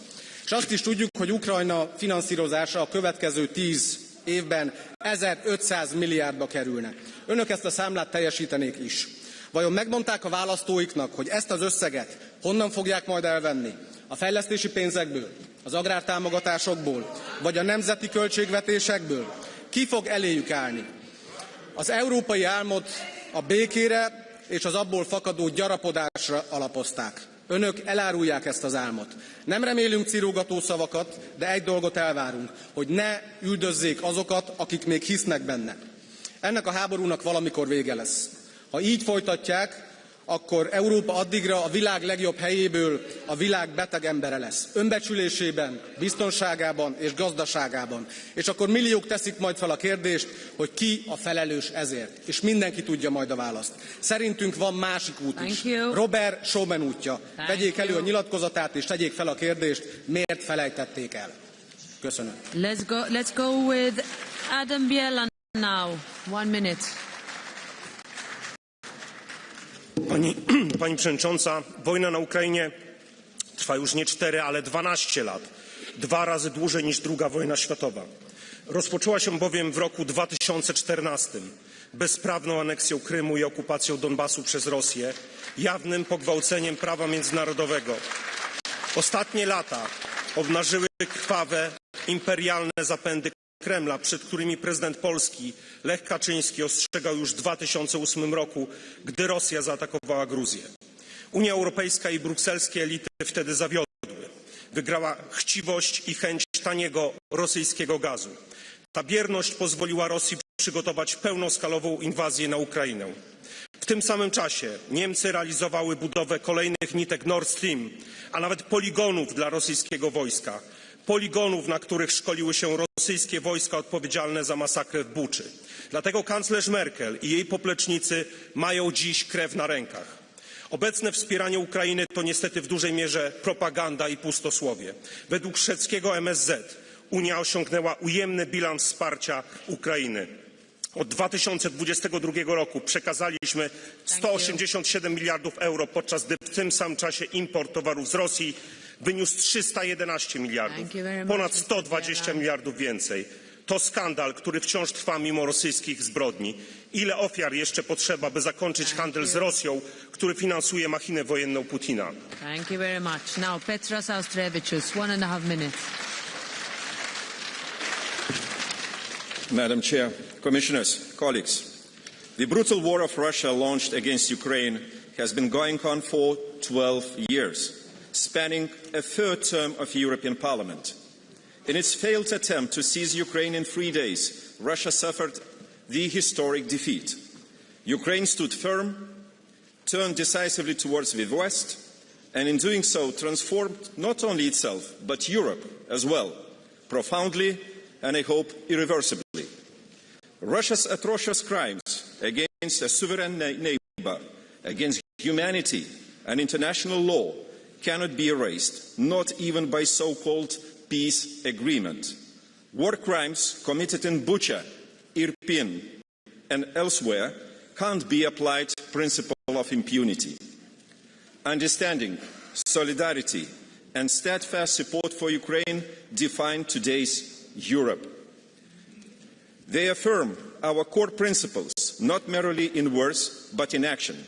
És azt is tudjuk, hogy Ukrajna finanszírozása a következő 10 évben 1500 milliárdba kerülne. Önök ezt a számlát teljesítenék is. Vajon megmondták a választóiknak, hogy ezt az összeget honnan fogják majd elvenni? A fejlesztési pénzekből, az agrártámogatásokból, vagy a nemzeti költségvetésekből? Ki fog eléjük állni? Az európai álmot a békére és az abból fakadó gyarapodásra alapozták. Önök elárulják ezt az álmot. Nem remélünk cirógató szavakat, de egy dolgot elvárunk, hogy ne üldözzék azokat, akik még hisznek benne. Ennek a háborúnak valamikor vége lesz. Ha így folytatják, akkor Európa addigra a világ legjobb helyéből a világ beteg embere lesz. Önbecsülésében, biztonságában és gazdaságában. És akkor milliók teszik majd fel a kérdést, hogy ki a felelős ezért. És mindenki tudja majd a választ. Szerintünk van másik út is. Robert Schuman útja. Vegyék elő a nyilatkozatát és tegyék fel a kérdést, miért felejtették el. Köszönöm. Let's go with Adam Bielan now. 1 minute. Pani Przewodnicząca, wojna na Ukrainie trwa już nie 4, ale 12 lat. 2 razy dłużej niż II wojna światowa. Rozpoczęła się bowiem w roku 2014 bezprawną aneksją Krymu i okupacją Donbasu przez Rosję, jawnym pogwałceniem prawa międzynarodowego. Ostatnie lata obnażyły krwawe, imperialne zapędy Kremla, przed którymi prezydent Polski Lech Kaczyński ostrzegał już w 2008 roku, gdy Rosja zaatakowała Gruzję. Unia Europejska i brukselskie elity wtedy zawiodły. Wygrała chciwość i chęć taniego rosyjskiego gazu. Ta bierność pozwoliła Rosji przygotować pełnoskalową inwazję na Ukrainę. W tym samym czasie Niemcy realizowały budowę kolejnych nitek Nord Stream, a nawet poligonów dla rosyjskiego wojska. Poligonów, na których szkoliły się rosyjskie wojska odpowiedzialne za masakrę w Buczy. Dlatego kanclerz Merkel i jej poplecznicy mają dziś krew na rękach. Obecne wspieranie Ukrainy to niestety w dużej mierze propaganda i pustosłowie. Według szwedzkiego MSZ Unia osiągnęła ujemny bilans wsparcia Ukrainy. Od 2022 roku przekazaliśmy 187 miliardów euro, podczas gdy w tym samym czasie import towarów z Rosji wyniósł 311 miliardów, ponad 120 miliardów więcej. To skandal, który wciąż trwa mimo rosyjskich zbrodni. Ile ofiar jeszcze potrzeba, by zakończyć handel z Rosją, który finansuje machinę wojenną Putina? Thank you very much. Now, Petros Austrevicius, 1.5 minutes. Madam Chair, Commissioners, colleagues, the brutal war of Russia launched against Ukraine has been going on for 12 years, spanning a third term of the European Parliament. In its failed attempt to seize Ukraine in 3 days, Russia suffered the historic defeat. Ukraine stood firm, turned decisively towards the West, and in doing so transformed not only itself, but Europe as well, profoundly and I hope irreversibly. Russia's atrocious crimes against a sovereign neighbor, against humanity and international law cannot be erased, not even by so-called peace agreement. War crimes committed in Bucha, Irpin and elsewhere can't be applied principle of impunity. Understanding, solidarity and steadfast support for Ukraine define today's Europe. They affirm our core principles, not merely in words, but in action.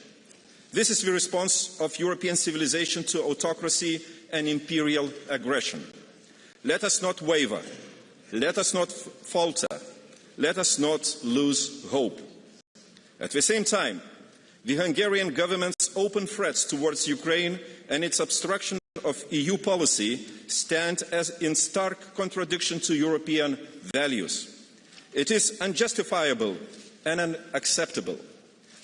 This is the response of European civilization to autocracy and imperial aggression. Let us not waver. Let us not falter. Let us not lose hope. At the same time, the Hungarian government's open threats towards Ukraine and its obstruction of EU policy stand as in stark contradiction to European values. It is unjustifiable and unacceptable.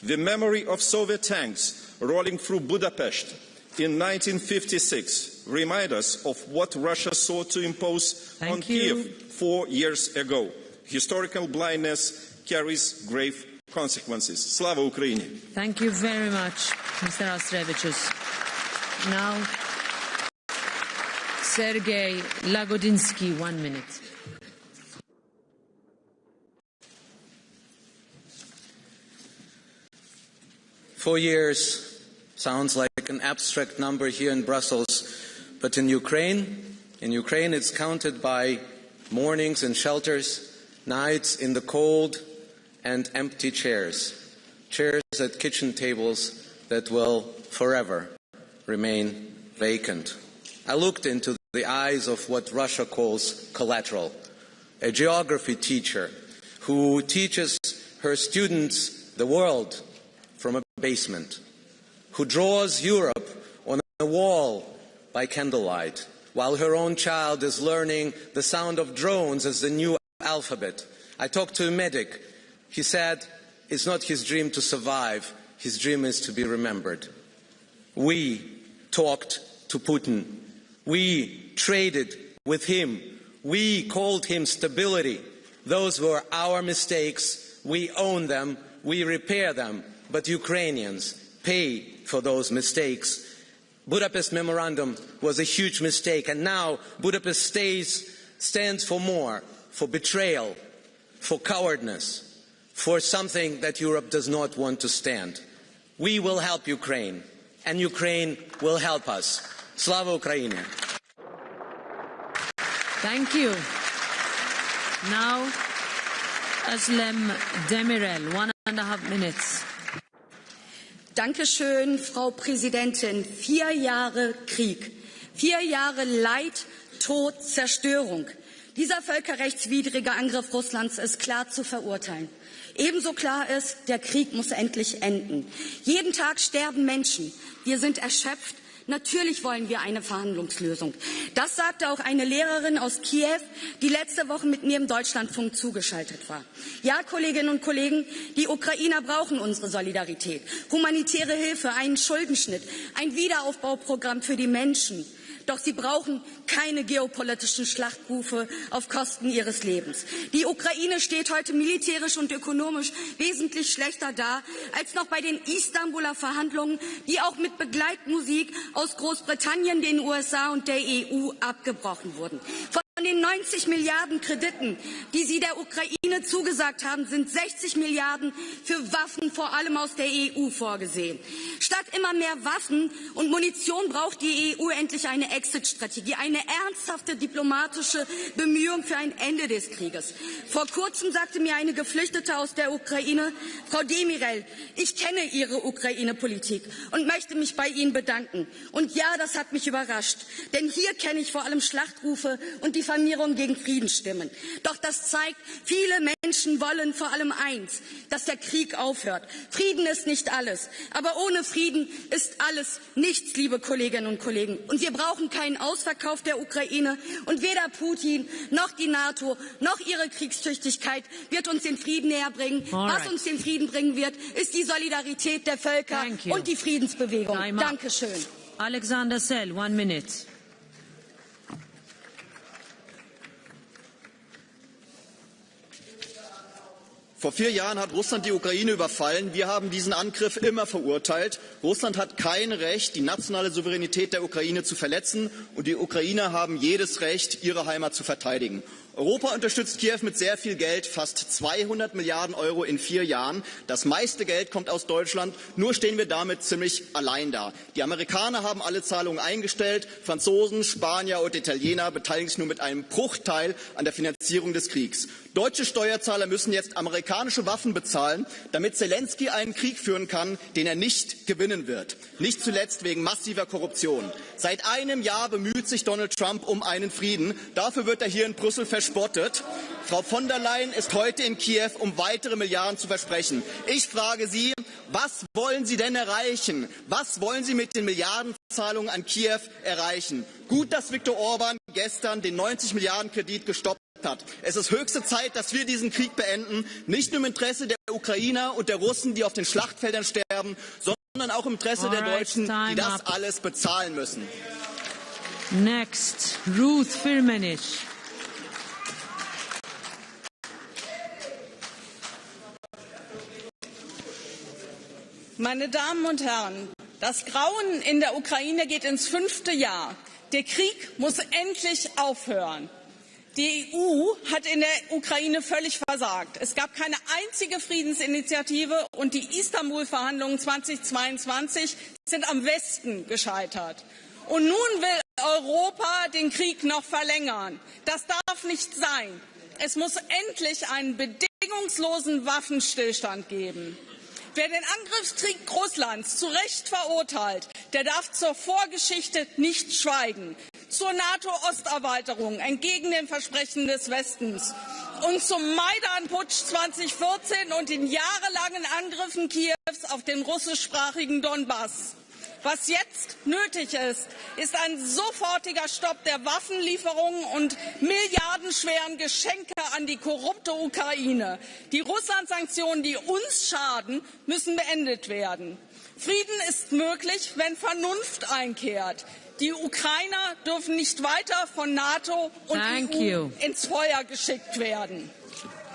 The memory of Soviet tanks rolling through Budapest in 1956 reminds us of what Russia sought to impose on Kiev 4 years ago. Historical blindness carries grave consequences. Slava Ukraini. Thank you very much, Mr. Austrevicius. Now, Sergei Lagodinsky, 1 minute. Four years sounds like an abstract number here in Brussels, but in Ukraine it's counted by mornings in shelters, nights in the cold and empty chairs at kitchen tables that will forever remain vacant. I looked into the eyes of what Russia calls collateral, a geography teacher who teaches her students the world from a basement, who draws Europe on a wall by candlelight, while her own child is learning the sound of drones as the new alphabet. I talked to a medic. He said it's not his dream to survive. his dream is to be remembered. We talked to Putin. We traded with him. We called him stability. Those were our mistakes. We own them. We repair them. But Ukrainians pay for those mistakes. Budapest Memorandum was a huge mistake, and now Budapest stands for more, for betrayal, for cowardice, for something that Europe does not want to stand. We will help Ukraine, and Ukraine will help us. Slava Ukraini! Thank you. Now, Özlem Demirel, 1.5 minutes. Dankeschön, Frau Präsidentin. 4 Jahre Krieg, 4 Jahre Leid, Tod, Zerstörung. Dieser völkerrechtswidrige Angriff Russlands ist klar zu verurteilen. Ebenso klar ist, der Krieg muss endlich enden. Jeden Tag sterben Menschen. Wir sind erschöpft. Natürlich wollen wir eine Verhandlungslösung. Das sagte auch eine Lehrerin aus Kiew, die letzte Woche mit mir im Deutschlandfunk zugeschaltet war. Ja, Kolleginnen und Kollegen, die Ukrainer brauchen unsere Solidarität. Humanitäre Hilfe, einen Schuldenschnitt, ein Wiederaufbauprogramm für die Menschen. Doch sie brauchen keine geopolitischen Schlachtrufe auf Kosten ihres Lebens. Die Ukraine steht heute militärisch und ökonomisch wesentlich schlechter da als noch bei den Istanbuler Verhandlungen, die auch mit Begleitmusik aus Großbritannien, den USA und der EU abgebrochen wurden. Von den 90 Milliarden Krediten, die Sie der Ukraine zugesagt haben, sind 60 Milliarden für Waffen, vor allem aus der EU, vorgesehen. Statt immer mehr Waffen und Munition braucht die EU endlich eine Exit-Strategie, eine ernsthafte diplomatische Bemühung für ein Ende des Krieges. Vor kurzem sagte mir eine Geflüchtete aus der Ukraine, Frau Demirel, ich kenne Ihre Ukraine-Politik und möchte mich bei Ihnen bedanken. Und ja, das hat mich überrascht, denn hier kenne ich vor allem Schlachtrufe und Diffamierung gegen Friedensstimmen. Doch das zeigt, viele Menschen wollen vor allem eins, dass der Krieg aufhört. Frieden ist nicht alles, aber ohne Frieden ist alles nichts, liebe Kolleginnen und Kollegen. Und wir brauchen keinen Ausverkauf der Ukraine. Und weder Putin noch die NATO noch ihre Kriegstüchtigkeit wird uns den Frieden näher bringen. Was uns den Frieden bringen wird, ist die Solidarität der Völker und die Friedensbewegung. Dankeschön. Alexander Sell, 1 minute. Vor 4 Jahren hat Russland die Ukraine überfallen. Wir haben diesen Angriff immer verurteilt. Russland hat kein Recht, die nationale Souveränität der Ukraine zu verletzen. Und die Ukrainer haben jedes Recht, ihre Heimat zu verteidigen. Europa unterstützt Kiew mit sehr viel Geld, fast 200 Milliarden Euro in 4 Jahren. Das meiste Geld kommt aus Deutschland, nur stehen wir damit ziemlich allein da. Die Amerikaner haben alle Zahlungen eingestellt, Franzosen, Spanier und Italiener beteiligen sich nur mit einem Bruchteil an der Finanzierung des Kriegs. Deutsche Steuerzahler müssen jetzt amerikanische Waffen bezahlen, damit Zelensky einen Krieg führen kann, den er nicht gewinnen wird. Nicht zuletzt wegen massiver Korruption. Seit einem Jahr bemüht sich Donald Trump um einen Frieden. Dafür wird er hier in Brüssel verspottet. Frau von der Leyen ist heute in Kiew, um weitere Milliarden zu versprechen. Ich frage Sie, was wollen Sie denn erreichen? Was wollen Sie mit den Milliardenzahlungen an Kiew erreichen? Gut, dass Viktor Orban gestern den 90 Milliarden Kredit gestoppt hat. Es ist höchste Zeit, dass wir diesen Krieg beenden, nicht nur im Interesse der Ukrainer und der Russen, die auf den Schlachtfeldern sterben, sondern auch im Interesse der Deutschen, die das alles bezahlen müssen. Next, Ruth Firmenich. Meine Damen und Herren, das Grauen in der Ukraine geht ins 5. Jahr. Der Krieg muss endlich aufhören. Die EU hat in der Ukraine völlig versagt. Es gab keine einzige Friedensinitiative und die Istanbul-Verhandlungen 2022 sind am Westen gescheitert. Und nun will Europa den Krieg noch verlängern. Das darf nicht sein. Es muss endlich einen bedingungslosen Waffenstillstand geben. Wer den Angriffskrieg Russlands zu Recht verurteilt, der darf zur Vorgeschichte nicht schweigen. Zur NATO-Osterweiterung entgegen den Versprechen des Westens und zum Maidan-Putsch 2014 und den jahrelangen Angriffen Kiews auf den russischsprachigen Donbass. Was jetzt nötig ist, ist ein sofortiger Stopp der Waffenlieferungen und milliardenschweren Geschenke an die korrupte Ukraine. Die Russland-Sanktionen, die uns schaden, müssen beendet werden. Frieden ist möglich, wenn Vernunft einkehrt. Die Ukrainer dürfen nicht weiter von NATO und EU ins Feuer geschickt werden.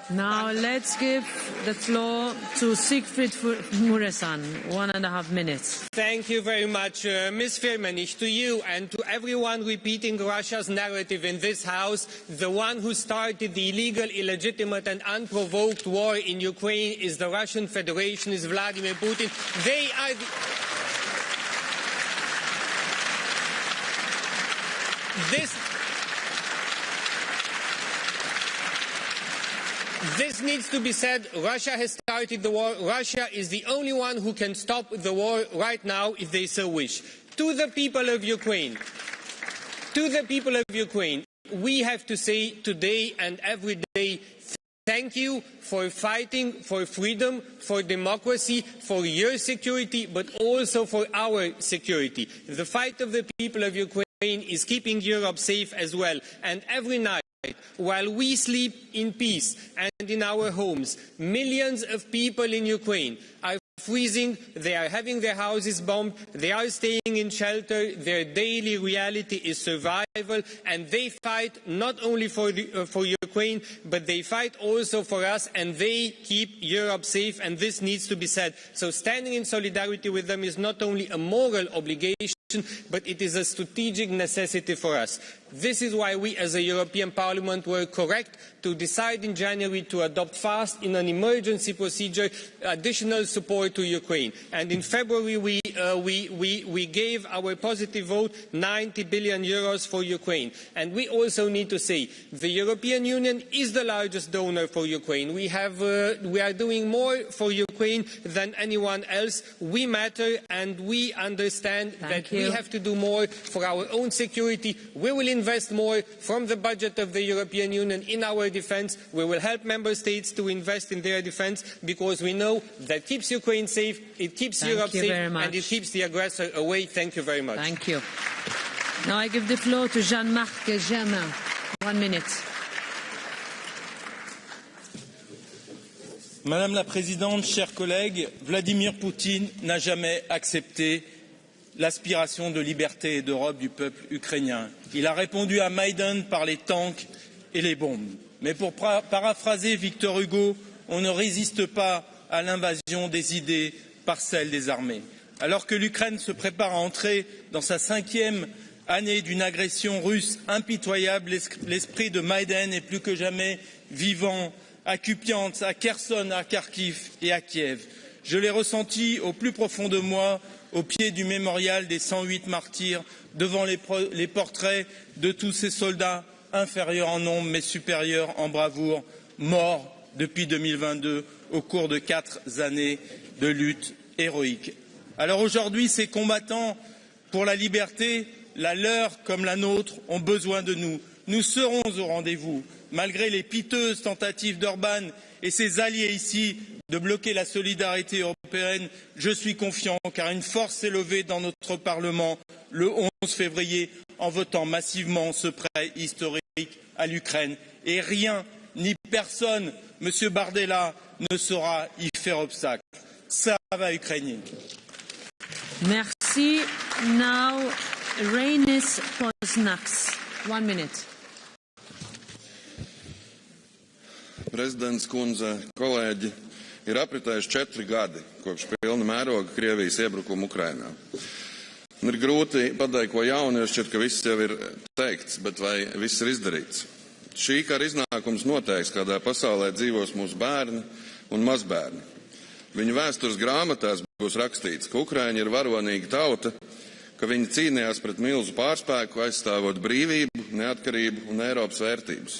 Now let's give the floor to Siegfried Muresan, 1.5 minutes. Thank you very much, Ms. Firmenich, to you and to everyone repeating Russia's narrative in this House. The one who started the illegal, illegitimate and unprovoked war in Ukraine is the Russian Federation, is Vladimir Putin. They are This needs to be said. Russia has started the war. Russia is the only one who can stop the war right now if they so wish. To the people of Ukraine, we have to say today and every day, thank you for fighting for freedom, for democracy, for your security, but also for our security. The fight of the people of Ukraine is keeping Europe safe as well. And every night, while we sleep in peace and in our homes, millions of people in Ukraine are freezing, they are having their houses bombed, they are staying in shelter, their daily reality is survival, and they fight not only for Ukraine, but they fight also for us, and they keep Europe safe, and this needs to be said. So standing in solidarity with them is not only a moral obligation, but it is a strategic necessity for us. This is why we as a European Parliament were correct to decide in January to adopt fast in an emergency procedure additional support to Ukraine. And in February we gave our positive vote 90 billion euros for Ukraine. And we also need to say the European Union is the largest donor for Ukraine. We are doing more for Ukraine than anyone else. We matter and we understand that we have to do more for our own security. We will invest more from the budget of the European Union in our defence. We will help member states to invest in their defence because we know that keeps Ukraine safe, it keeps Europe safe, and it keeps the aggressor away. Thank you very much. Thank you. Now I give the floor to Jean-Marc Germain. 1 minute. Madame la Présidente, chers collègues, Vladimir Poutine n'a jamais accepté l'aspiration de liberté et d'Europe du peuple ukrainien. Il a répondu à Maïdan par les tanks et les bombes. Mais pour paraphraser Victor Hugo, on ne résiste pas à l'invasion des idées par celle des armées. Alors que l'Ukraine se prépare à entrer dans sa 5e année d'une agression russe impitoyable, l'esprit de Maïdan est plus que jamais vivant à Kupiansk, à Kherson, à Kharkiv et à Kiev. Je l'ai ressenti au plus profond de moi, au pied du mémorial des 108 martyrs, devant les portraits de tous ces soldats inférieurs en nombre mais supérieurs en bravoure, morts depuis 2022 au cours de 4 années de lutte héroïque. Alors aujourd'hui, ces combattants pour la liberté, la leur comme la nôtre, ont besoin de nous. Nous serons au rendez-vous, malgré les piteuses tentatives d'Orban et ses alliés ici de bloquer la solidarité européenne. Je suis confiant car une force s'est levée dans notre Parlement le 11 février en votant massivement ce prêt historique à l'Ukraine. Et rien ni personne, Monsieur Bardella, ne saura y faire obstacle. Ça va ukrainien. Merci. Now, Reinis Poznaks. 1 minute. Prezidents kundze, kolēģi, ir apritējuši 4 gadi kopš pilna mēroga Krievijas iebrukuma Ukrainā. Ir grūti pateikt, ko jaunu, jo šķiet, ka viss jau ir teikts, bet vai viss ir izdarīts? Šī kara iznākums noteiks, kādā pasaulē dzīvos mūsu bērni un mazbērni. Viņu vēstures grāmatās būs rakstīts, ka Ukraiņa ir varonīga tauta, ka viņi cīnījās pret milzu pārspēku, aizstāvot brīvību, neatkarību un Eiropas vērtības.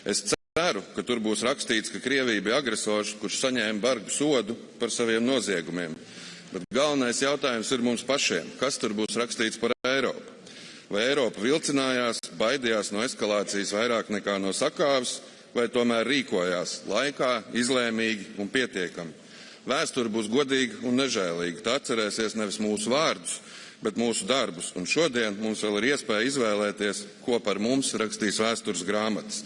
Es ceru, ka tur būs rakstīts, ka Krievija bija agresors, kurš saņēma bargu sodu par saviem noziegumiem. Bet galvenais jautājums ir mums pašiem. Kas tur būs rakstīts par Eiropu? Vai Eiropa vilcinājās, baidījās no eskalācijas vairāk nekā no sakāves, vai tomēr rīkojās laikā, izlēmīgi un pietiekami? Vēsture būs godīga un nežēlīga. Tā atcerēsies nevis mūsu vārdus, bet mūsu darbus. Un šodien mums vēl ir iespēja izvēlēties, ko par mums rakstīs vēstures grāmatas.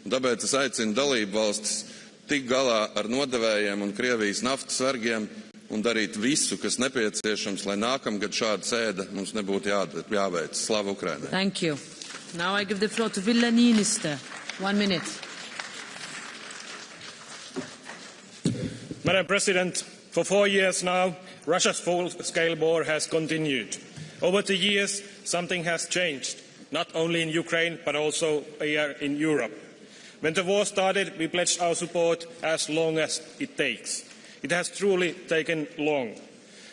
Un tāpēc es aicinu dalību valstis tikt galā ar nodevējiem un Krievijas naftas vergiem un darīt visu, kas nepieciešams, lai nākamgad šāda sēde mums nebūtu jāveic. Slava Ukrainai! Thank you. Now I give the floor to Villainista. 1 minute. Madam President, for 4 years now, Russia's full-scale war has continued. Over the years, something has changed, not only in Ukraine, but also here in Europe. When the war started, we pledged our support as long as it takes. It has truly taken long.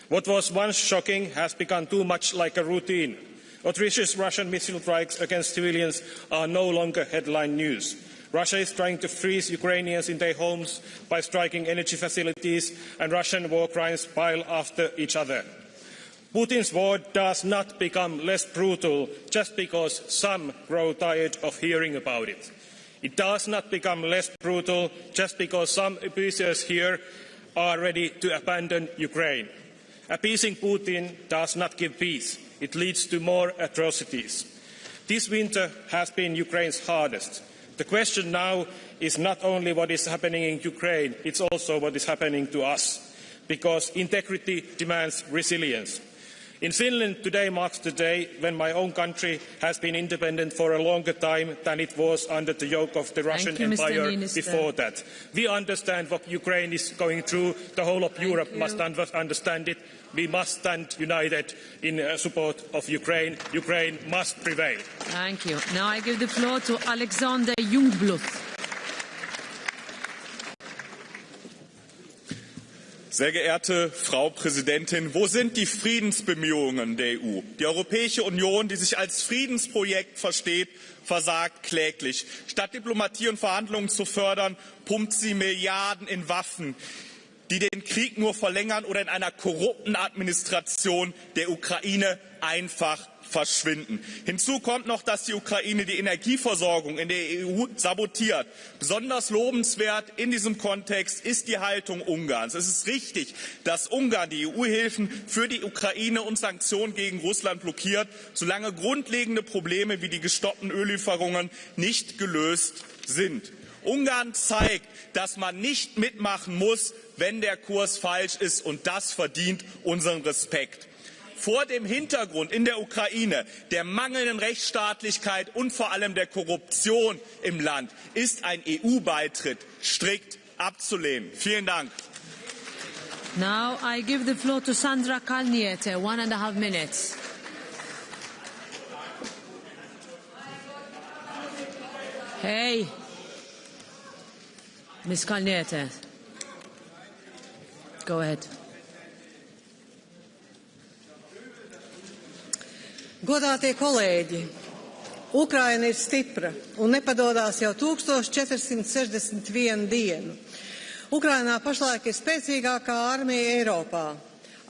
What was once shocking has become too much like a routine. Atrocious Russian missile strikes against civilians are no longer headline news. Russia is trying to freeze Ukrainians in their homes by striking energy facilities, and Russian war crimes pile after each other. Putin's war does not become less brutal just because some grow tired of hearing about it. It does not become less brutal just because some abusers here are ready to abandon Ukraine. Appeasing Putin does not give peace. It leads to more atrocities. This winter has been Ukraine's hardest. The question now is not only what is happening in Ukraine, it's also what is happening to us, because integrity demands resilience. In Finland, today marks the day when my own country has been independent for a longer time than it was under the yoke of the Russian Empire before that. We understand what Ukraine is going through. The whole of Europe must understand it. We must stand united in support of Ukraine. Ukraine must prevail. Thank you. Now I give the floor to Alexander Jungbluth. Sehr geehrte Frau Präsidentin, wo sind die Friedensbemühungen der EU? Die Europäische Union, die sich als Friedensprojekt versteht, versagt kläglich. Statt Diplomatie und Verhandlungen zu fördern, pumpt sie Milliarden in Waffen, die den Krieg nur verlängern oder in einer korrupten Administration der Ukraine einfach verschwinden. Hinzu kommt noch, dass die Ukraine die Energieversorgung in der EU sabotiert. Besonders lobenswert in diesem Kontext ist die Haltung Ungarns. Es ist richtig, dass Ungarn die EU-Hilfen für die Ukraine und Sanktionen gegen Russland blockiert, solange grundlegende Probleme wie die gestoppten Öllieferungen nicht gelöst sind. Ungarn zeigt, dass man nicht mitmachen muss, wenn der Kurs falsch ist, und das verdient unseren Respekt. Vor dem Hintergrund in der Ukraine der mangelnden Rechtsstaatlichkeit und vor allem der Korruption im Land ist ein EU-Beitritt strikt abzulehnen. Vielen Dank. Now I give the floor to Sandra Kalniete, 1.5 minutes. Hey, Ms. Kalniete, go ahead. Godātie kolēģi, Ukraina ir stipra un nepadodās jau 1461 dienu. Ukrainā pašlaik ir spēcīgākā armija Eiropā,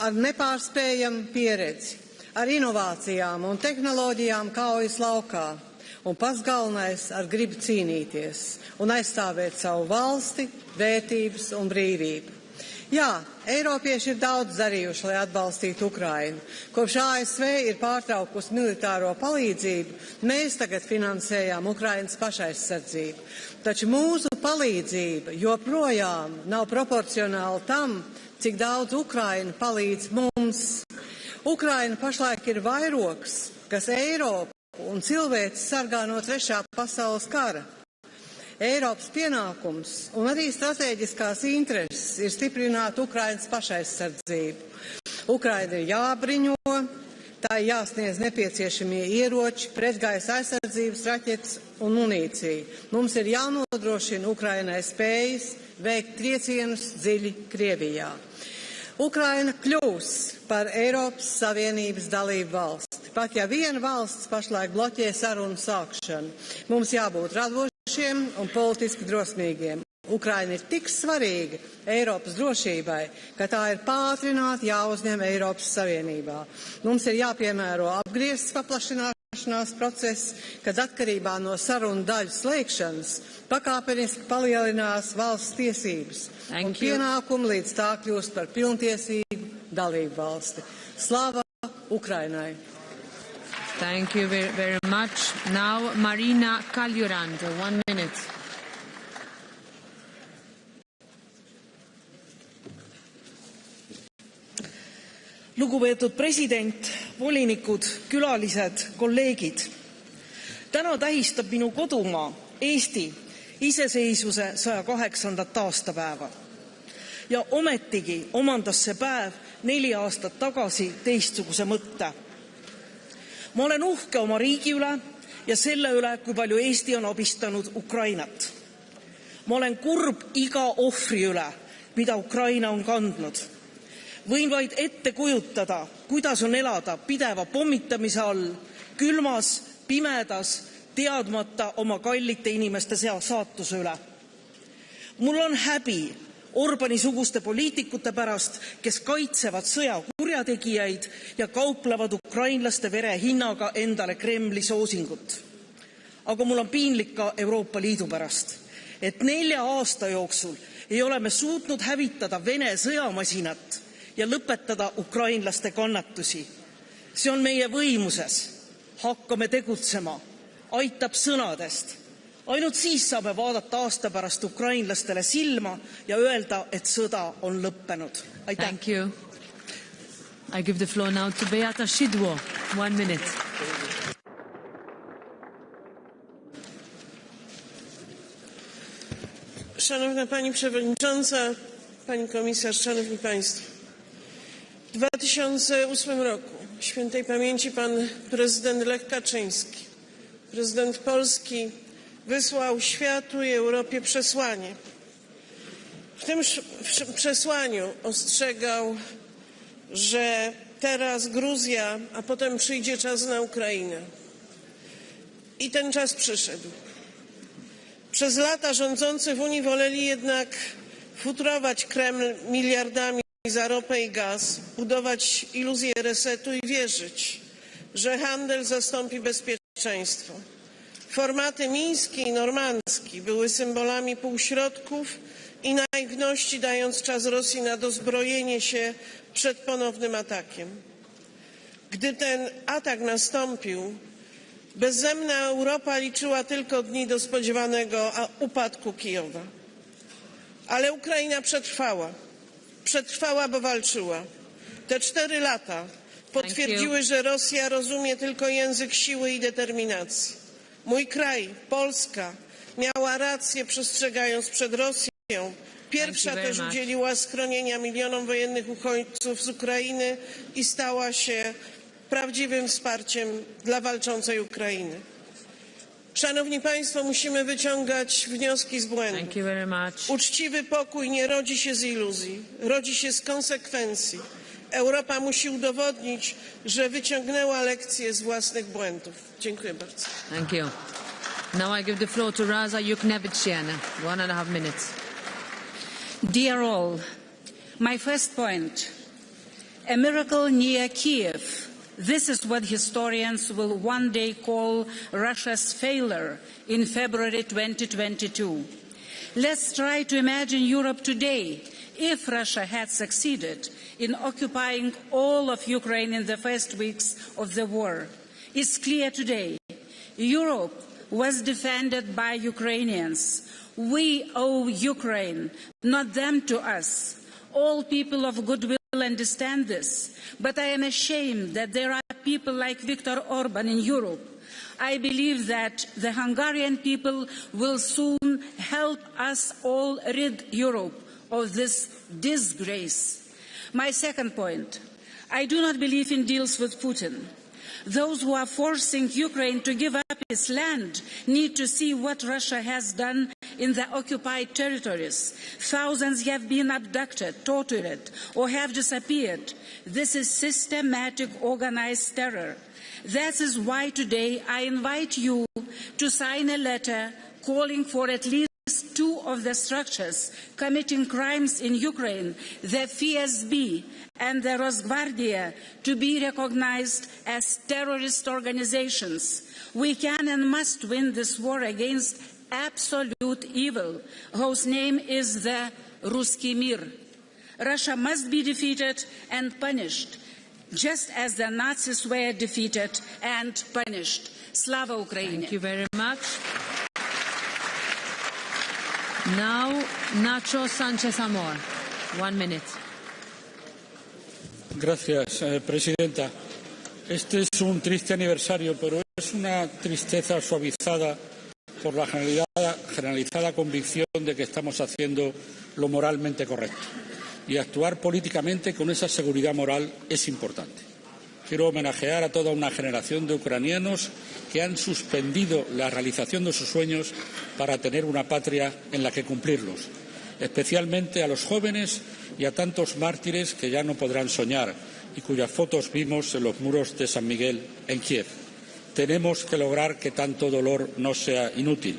ar nepārspējamu pieredzi, ar inovācijām un tehnoloģijām kaujas laukā, un pats galvenais ar gribu cīnīties un aizstāvēt savu valsti, vērtības un brīvību. Jā, Eiropieši ir daudz darījuši, lai atbalstītu Ukrainu. Kopš ASV ir pārtraukusi militāro palīdzību, mēs tagad finansējām Ukrainas pašaizsardzību. Taču mūsu palīdzība joprojām nav proporcionāla tam, cik daudz Ukraina palīdz mums. Ukraina pašlaik ir vairogs, kas Eiropu un cilvēci sargā no 3. pasaules kara. Eiropas pienākums un arī stratēģiskās intereses ir stiprināt Ukrainas pašaizsardzību. Ukraina ir jābriņo, tā ir jāsniedz nepieciešamie ieroči, pretgaisa aizsardzības raķetes un munīcija. Mums ir jānodrošina Ukrainai spējas veikt triecienus dziļi Krievijā. Ukraina kļūs par Eiropas Savienības dalību valsti. Pat ja viena valsts pašlaik bloķē sarunu sākšanu, mums jābūt radošiem un politiski drosmīgiem. Ukraina ir tik svarīga Eiropas drošībai, ka tā ir pātrināti jāuzņem Eiropas Savienībā. Mums ir jāpiemēro apgriezts paplašināšanās process, kad atkarībā no sarunu daļu slēgšanas pakāpeniski palielinās valsts tiesības un pienākumu līdz tā kļūst par pilntiesīgu dalību valsti. Slava Ukrainai. Thank you very, very much. Now, Marina Kaljurand, 1 minute. Lugupeetud president, volinikud, külalised, kolleegid. Täna tähistab minu kodumaa Eesti iseseisvuse 108. aastapäeva. Ja ometigi omandas see päev 4 aastat tagasi teistsuguse mõtte. Ma olen uhke oma riigi üle ja selle üle, kui palju Eesti on abistanud Ukrainat. Ma olen kurb iga ohvri üle, mida Ukraina on kandnud. Võin vaid ette kujutada, kuidas on elada pideva pommitamise all, külmas, pimedas, teadmata oma kallite inimeste saatuse üle. Mul on häbi Orbani-suguste poliitikute pärast, kes kaitsevad sõja kurjategijaid ja kauplevad ukrainlaste vere hinnaga endale Kremli soosingut. Aga mul on piinlik ka Euroopa Liidu pärast, et 4 aasta jooksul ei ole me suutnud hävitada Vene sõjamasinat ja lõpetada ukrainlaste kannatusi. See on meie võimuses. Hakkame tegutsema. Aitab sõnadest. Ainult siis saame vaadata aasta pärast ukrainlastele silma ja öelda, et sõda on lõppenud. Aitäh. Thank you. I give the floor now to Beata Szydło. 1 minute. Szanowna Pani Przewodnicząca, Pani Komisarz, Szanowni Państwo. W 2008 roku świętej pamięci pan prezydent Lech Kaczyński, prezydent Polski, wysłał światu i Europie przesłanie. W tym przesłaniu ostrzegał, że teraz Gruzja, a potem przyjdzie czas na Ukrainę. I ten czas przyszedł. Przez lata rządzący w Unii woleli jednak futrować Kreml miliardami za ropę i gaz, budować iluzję resetu i wierzyć, że handel zastąpi bezpieczeństwo. Formaty miński i normandzki były symbolami półśrodków i naiwności, dając czas Rosji na dozbrojenie się przed ponownym atakiem. Gdy ten atak nastąpił, bezzemna Europa liczyła tylko dni do spodziewanego upadku Kijowa. Ale Ukraina przetrwała. Przetrwała, bo walczyła. Te 4 lata potwierdziły, że Rosja rozumie tylko język siły i determinacji. Mój kraj, Polska, miała rację, przestrzegając przed Rosją. Pierwsza też udzieliła schronienia milionom wojennych uchodźców z Ukrainy i stała się prawdziwym wsparciem dla walczącej Ukrainy. Szanowni Państwo, musimy wyciągać wnioski z błędów. Uczciwy pokój nie rodzi się z iluzji, rodzi się z konsekwencji. Europa musi udowodnić, że wyciągnęła lekcje z własnych błędów. Dziękuję bardzo. Thank you. Now I give the floor to Raza Yukneviciana. 1.5 minutes. Dear all, my first point, a miracle near Kiev. This is what historians will one day call Russia's failure in February 2022. Let's try to imagine Europe today if Russia had succeeded in occupying all of Ukraine in the first weeks of the war. It's clear today, Europe was defended by Ukrainians. We owe Ukraine, not them to us. All people of goodwill understand this, but I am ashamed that there are people like Viktor Orban in Europe. I believe that the Hungarian people will soon help us all rid Europe of this disgrace. My second point, I do not believe in deals with Putin. Those who are forcing Ukraine to give up its land need to see what Russia has done in the occupied territories. Thousands have been abducted, tortured, or have disappeared. This is systematic organized terror. That is why today I invite you to sign a letter calling for at least 2 of the structures committing crimes in Ukraine, the FSB and the Rosgvardia, to be recognized as terrorist organizations. We can and must win this war against absolute evil, whose name is the Ruski Mir. Russia must be defeated and punished. just as the Nazis were defeated and punished. Slava Ukraini. Thank you very much. Now, Nacho Sánchez Amor. 1 minute. Gracias, Presidenta. Este es un triste aniversario, pero es una tristeza suavizada por la generalizada convicción de que estamos haciendo lo moralmente correcto. Y actuar políticamente con esa seguridad moral es importante. Quiero homenajear a toda una generación de ucranianos que han suspendido la realización de sus sueños para tener una patria en la que cumplirlos, especialmente a los jóvenes y a tantos mártires que ya no podrán soñar y cuyas fotos vimos en los muros de San Miguel en Kiev. Tenemos que lograr que tanto dolor no sea inútil.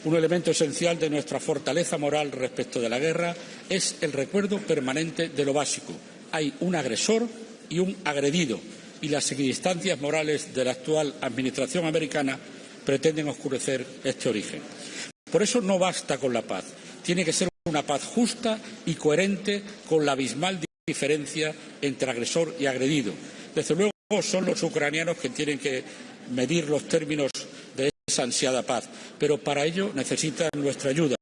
Un elemento esencial de nuestra fortaleza moral respecto de la guerra es el recuerdo permanente de lo básico. Hay un agresor y un agredido, y las equidistancias morales de la actual administración americana pretenden oscurecer este origen. Por eso no basta con la paz. Tiene que ser una paz justa y coherente con la abismal diferencia entre agresor y agredido. Desde luego son los ucranianos que tienen que medir los términos de esa ansiada paz, pero para ello necesitan nuestra ayuda,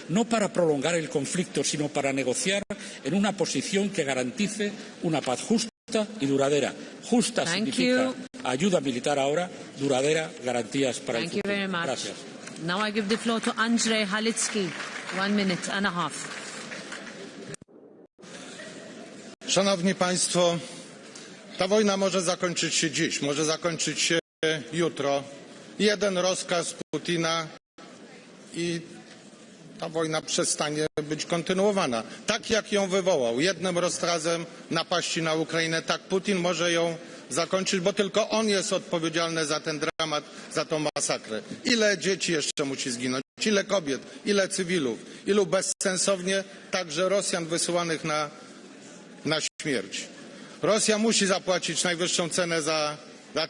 no para prolongar el conflicto, sino para negociar en una posición que garantice una paz justa y duradera. Justa significa ayuda militar ahora, duradera, garantías para el futuro. Gracias. Now I give the floor to Andrzej Halicki. 1 minute and a half. Szanowni Państwo, ta wojna może zakończyć się dziś, może zakończyć się jutro. Jeden rozkaz Putina i ta wojna przestanie być kontynuowana. Tak jak ją wywołał, jednym rozkazem napaści na Ukrainę, tak Putin może ją zakończyć, bo tylko on jest odpowiedzialny za ten dramat, za tą masakrę. Ile dzieci jeszcze musi zginąć, ile kobiet, ile cywilów, ilu bezsensownie także Rosjan wysyłanych na śmierć. Rosja musi zapłacić najwyższą cenę za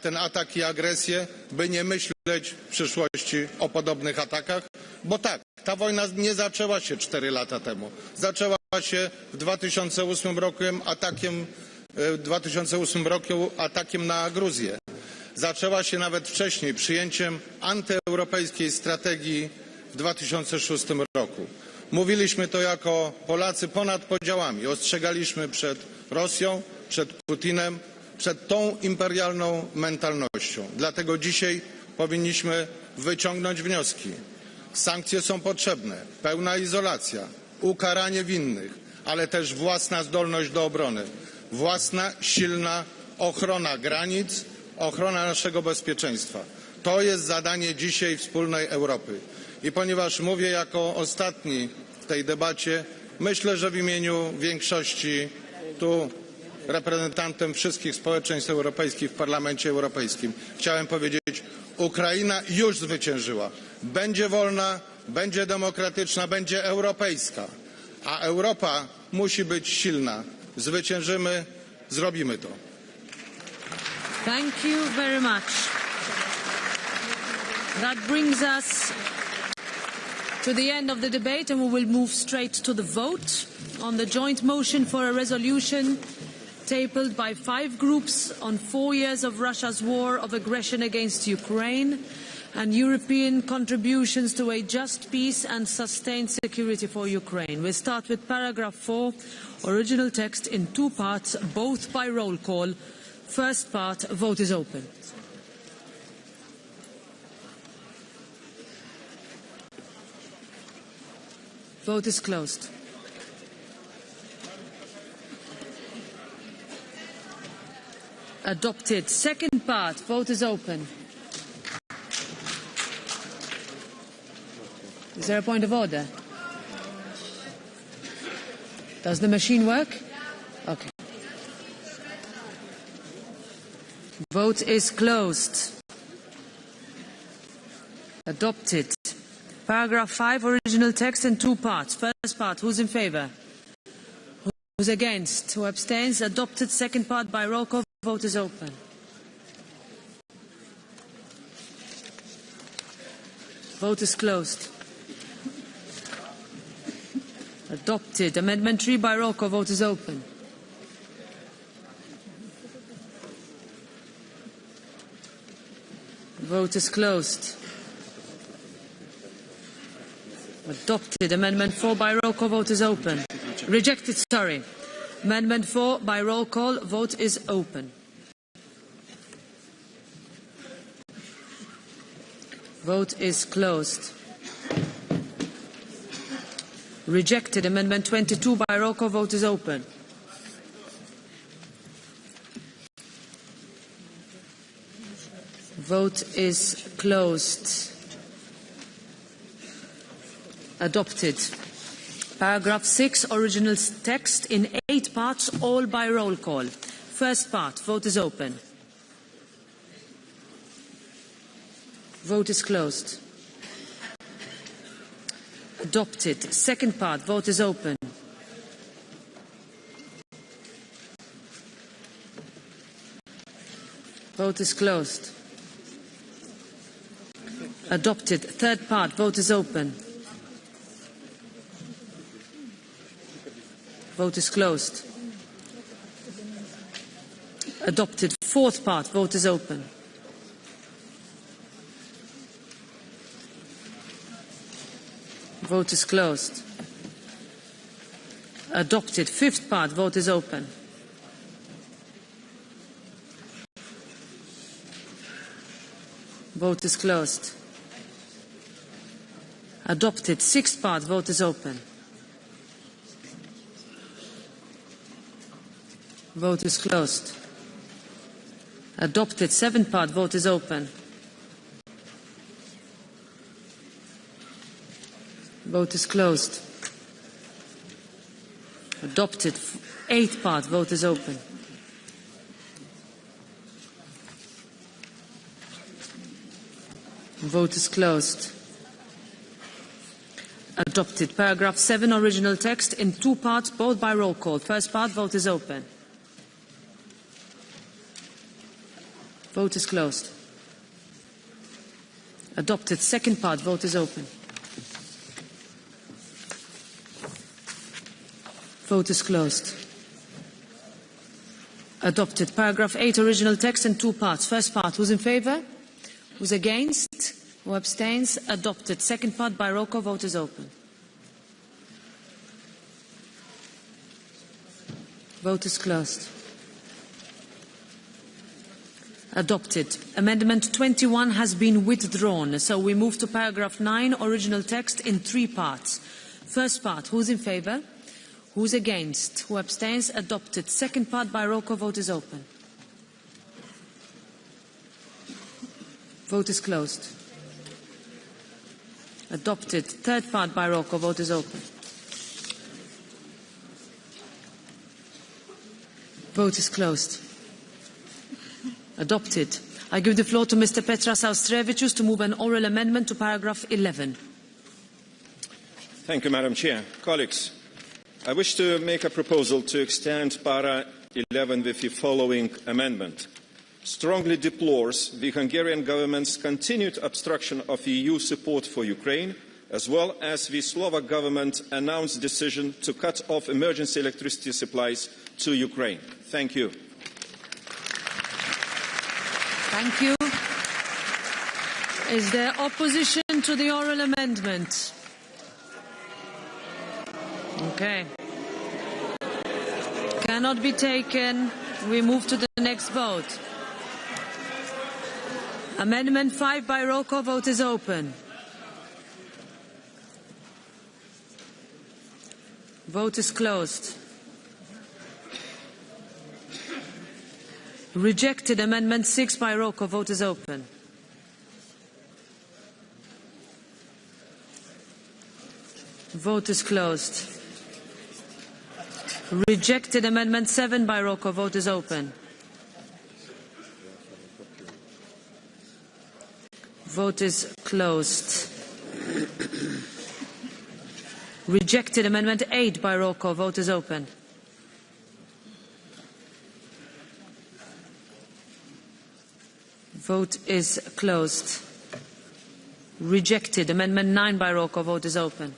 ten atak i agresję, by nie myśleć w przyszłości o podobnych atakach, bo tak, ta wojna nie zaczęła się 4 lata temu. Zaczęła się w 2008 roku atakiem na Gruzję. Zaczęła się nawet wcześniej przyjęciem antyeuropejskiej strategii w 2006 roku. Mówiliśmy to jako Polacy ponad podziałami. Ostrzegaliśmy przed Rosją, przed Putinem, przed tą imperialną mentalnością. Dlatego dzisiaj powinniśmy wyciągnąć wnioski. Sankcje są potrzebne, pełna izolacja, ukaranie winnych, ale też własna zdolność do obrony, własna silna ochrona granic, ochrona naszego bezpieczeństwa. To jest zadanie dzisiaj wspólnej Europy. I ponieważ mówię jako ostatni w tej debacie, myślę, że w imieniu większości tu reprezentantem wszystkich społeczeństw europejskich w Parlamencie Europejskim chciałem powiedzieć, Ukraina już zwyciężyła. Będzie wolna, będzie demokratyczna, będzie europejska, a Europa musi być silna. Zwyciężymy, zrobimy to. Thank you very much. That brings us to the end of the debate, and we will move straight to the vote on the joint motion for a resolution tabled by 5 groups on 4 years of Russia's war of aggression against Ukraine and European contributions to a just peace and sustained security for Ukraine. We start with paragraph 4, original text in 2 parts, both by roll call. First part, vote is open. Vote is closed. Adopted. Second part, vote is open. Is there a point of order? Does the machine work? Okay. Vote is closed. Adopted. Paragraph 5, original text in 2 parts. First part, who's in favour? Who's against? Who abstains? Adopted. Second part by roll call. Vote is open. Vote is closed. Adopted. Amendment 3 by roll call. Vote is open. Vote is closed. Adopted. Amendment 4 by roll call. Vote is open. Rejected, sorry. Amendment 4 by roll call. Vote is open. Vote is closed. Rejected. Amendment 22 by roll call. Vote is open. Vote is closed. Adopted. Paragraph 6, original text in 8 parts, all by roll call. First part, vote is open. Vote is closed. Adopted. Second part, vote is open. Vote is closed. Adopted. Third part, vote is open. Vote is closed. Adopted. Fourth part, vote is open. Vote is closed. Adopted. Fifth part, vote is open. Vote is closed. Adopted. Sixth part, vote is open. Vote is closed. Adopted. Seventh part, vote is open. Vote is closed. Adopted. Eighth part, vote is open. Vote is closed. Adopted. Paragraph 7, original text in 2 parts, both by roll call. First part, vote is open. Vote is closed. Adopted. Second part, vote is open. Vote is closed. Adopted. Paragraph 8, original text in 2 parts. First part, who's in favour? Who's against? Who abstains? Adopted. Second part, by roll call, vote is open. Vote is closed. Adopted. Amendment 21 has been withdrawn, so we move to paragraph 9, original text in 3 parts. First part, who's in favour? Who's against? Who abstains? Adopted. Second part, by roll call, vote is open. Vote is closed. Adopted. Third part, by roll call, vote is open. Vote is closed. Adopted. I give the floor to Mr. Petras Austrevicius to move an oral amendment to paragraph 11. Thank you, Madam Chair. Colleagues, I wish to make a proposal to extend para 11 with the following amendment. Strongly deplores the Hungarian government's continued obstruction of EU support for Ukraine, as well as the Slovak government's announced decision to cut off emergency electricity supplies to Ukraine. Thank you. Thank you. Is there opposition to the oral amendment? Okay. Cannot be taken. We move to the next vote. Amendment 5 by roll call, vote is open. Vote is closed. Rejected. Amendment 6 by roll call, vote is open. Vote is closed. Rejected. Amendment 7 by roll call, vote is open. Vote is closed. Rejected. Amendment 8 by roll call, vote is open. Vote is closed. Rejected. Amendment 9 by roll call, vote is open.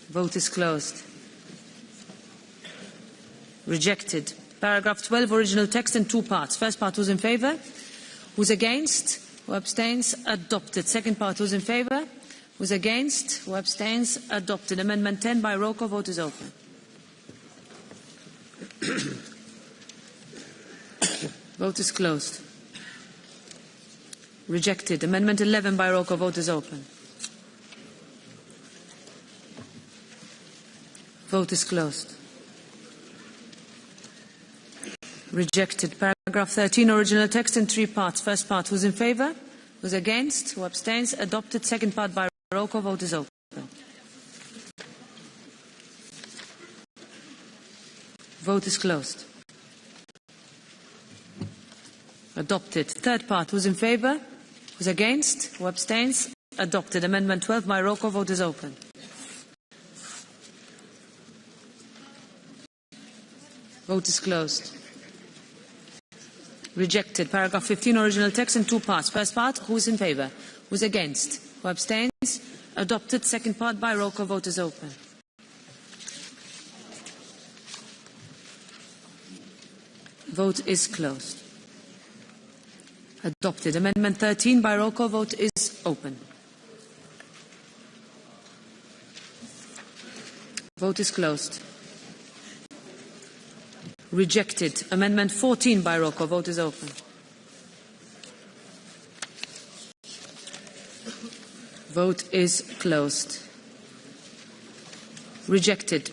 Vote is closed. Rejected. Paragraph 12, original text in two parts. First part, who's in favour? Who's against? Who abstains? Adopted. Second part, who's in favour? Who's against? Who abstains? Adopted. Amendment 10 by roll call. Vote is open. Vote is closed. Rejected. Amendment 11 by roll call. Vote is open. Vote is closed. Rejected. Paragraph 13, original text in three parts. First part, who's in favour? Who's against? Who abstains? Adopted. Second part by roll call. Vote is open. Vote is closed. Adopted. Third part, who's in favour? Who's against? Who abstains? Adopted. Amendment 12 by roll call. Vote is open. Vote is closed. Rejected. Paragraph 15, original text in two parts. First part, who is in favour? Who is against? Who abstains? Adopted. Second part by roll call. Vote is open. Vote is closed. Adopted. Amendment 13 by roll call. Vote is open. Vote is closed. Rejected. Amendment 14 by roll call. Vote is open. Vote is closed. Rejected.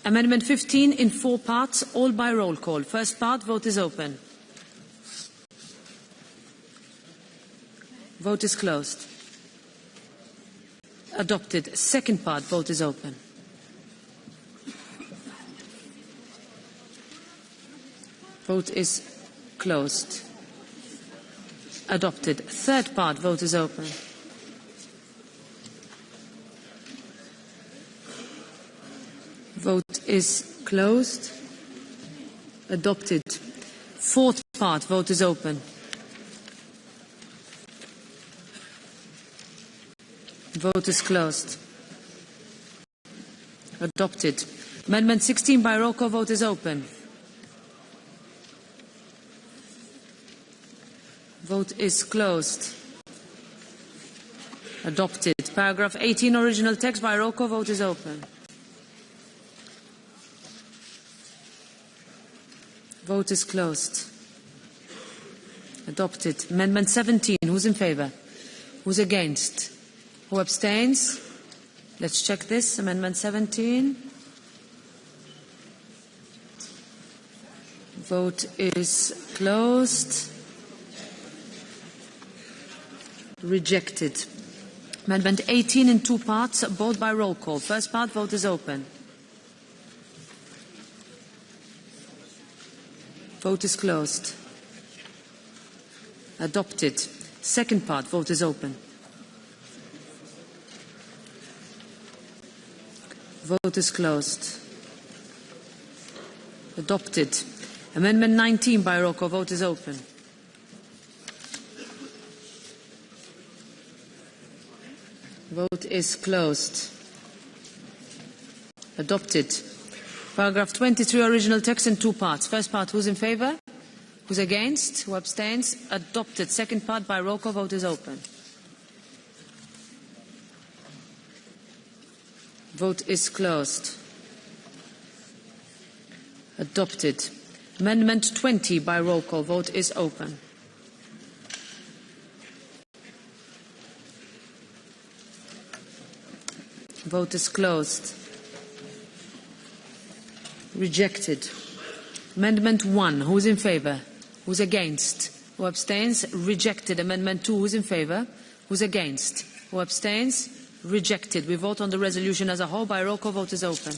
Amendment 15 in four parts, all by roll call. First part, vote is open. Vote is closed. Adopted. Second part, vote is open. Vote is closed. Adopted. Third part, vote is open. Vote is closed. Adopted. Fourth part, vote is open. Vote is closed. Adopted. Amendment 16 by roll call. Vote is open. Vote is closed. Adopted. Paragraph 18, original text by roll call. Vote is open. Vote is closed. Adopted. Amendment 17. Who's in favour? Who's against? Who abstains? Let's check this. Amendment 17. Vote is closed. Rejected. Amendment 18 in two parts, both by roll call. First part, vote is open. Vote is closed. Adopted. Second part, vote is open. Vote is closed. Adopted. Amendment 19 by roll call. Vote is open. Vote is closed. Adopted. Paragraph 23, original text in two parts. First part, who's in favour? Who's against? Who abstains? Adopted. Second part by roll call. Vote is open. Vote is closed. Adopted. Amendment 20 by roll call. Vote is open. Vote is closed. Rejected. Amendment 1. Who's in favour? Who's against? Who abstains? Rejected. Amendment 2. Who's in favour? Who's against? Who abstains? Rejected. We vote on the resolution as a whole by roll call. Vote is open.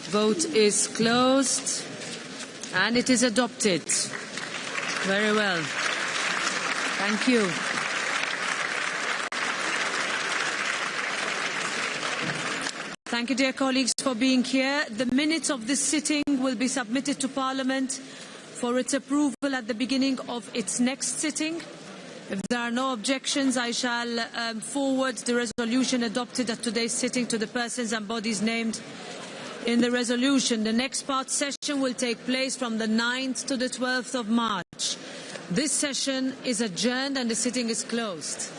Vote is closed. And it is adopted. Very well. Thank you. Thank you, dear colleagues, for being here. The minutes of this sitting will be submitted to Parliament for its approval at the beginning of its next sitting. If there are no objections, I shall forward the resolution adopted at today's sitting to the persons and bodies named in the resolution. The next part session will take place from the 9th to the 12th of March. This session is adjourned and the sitting is closed.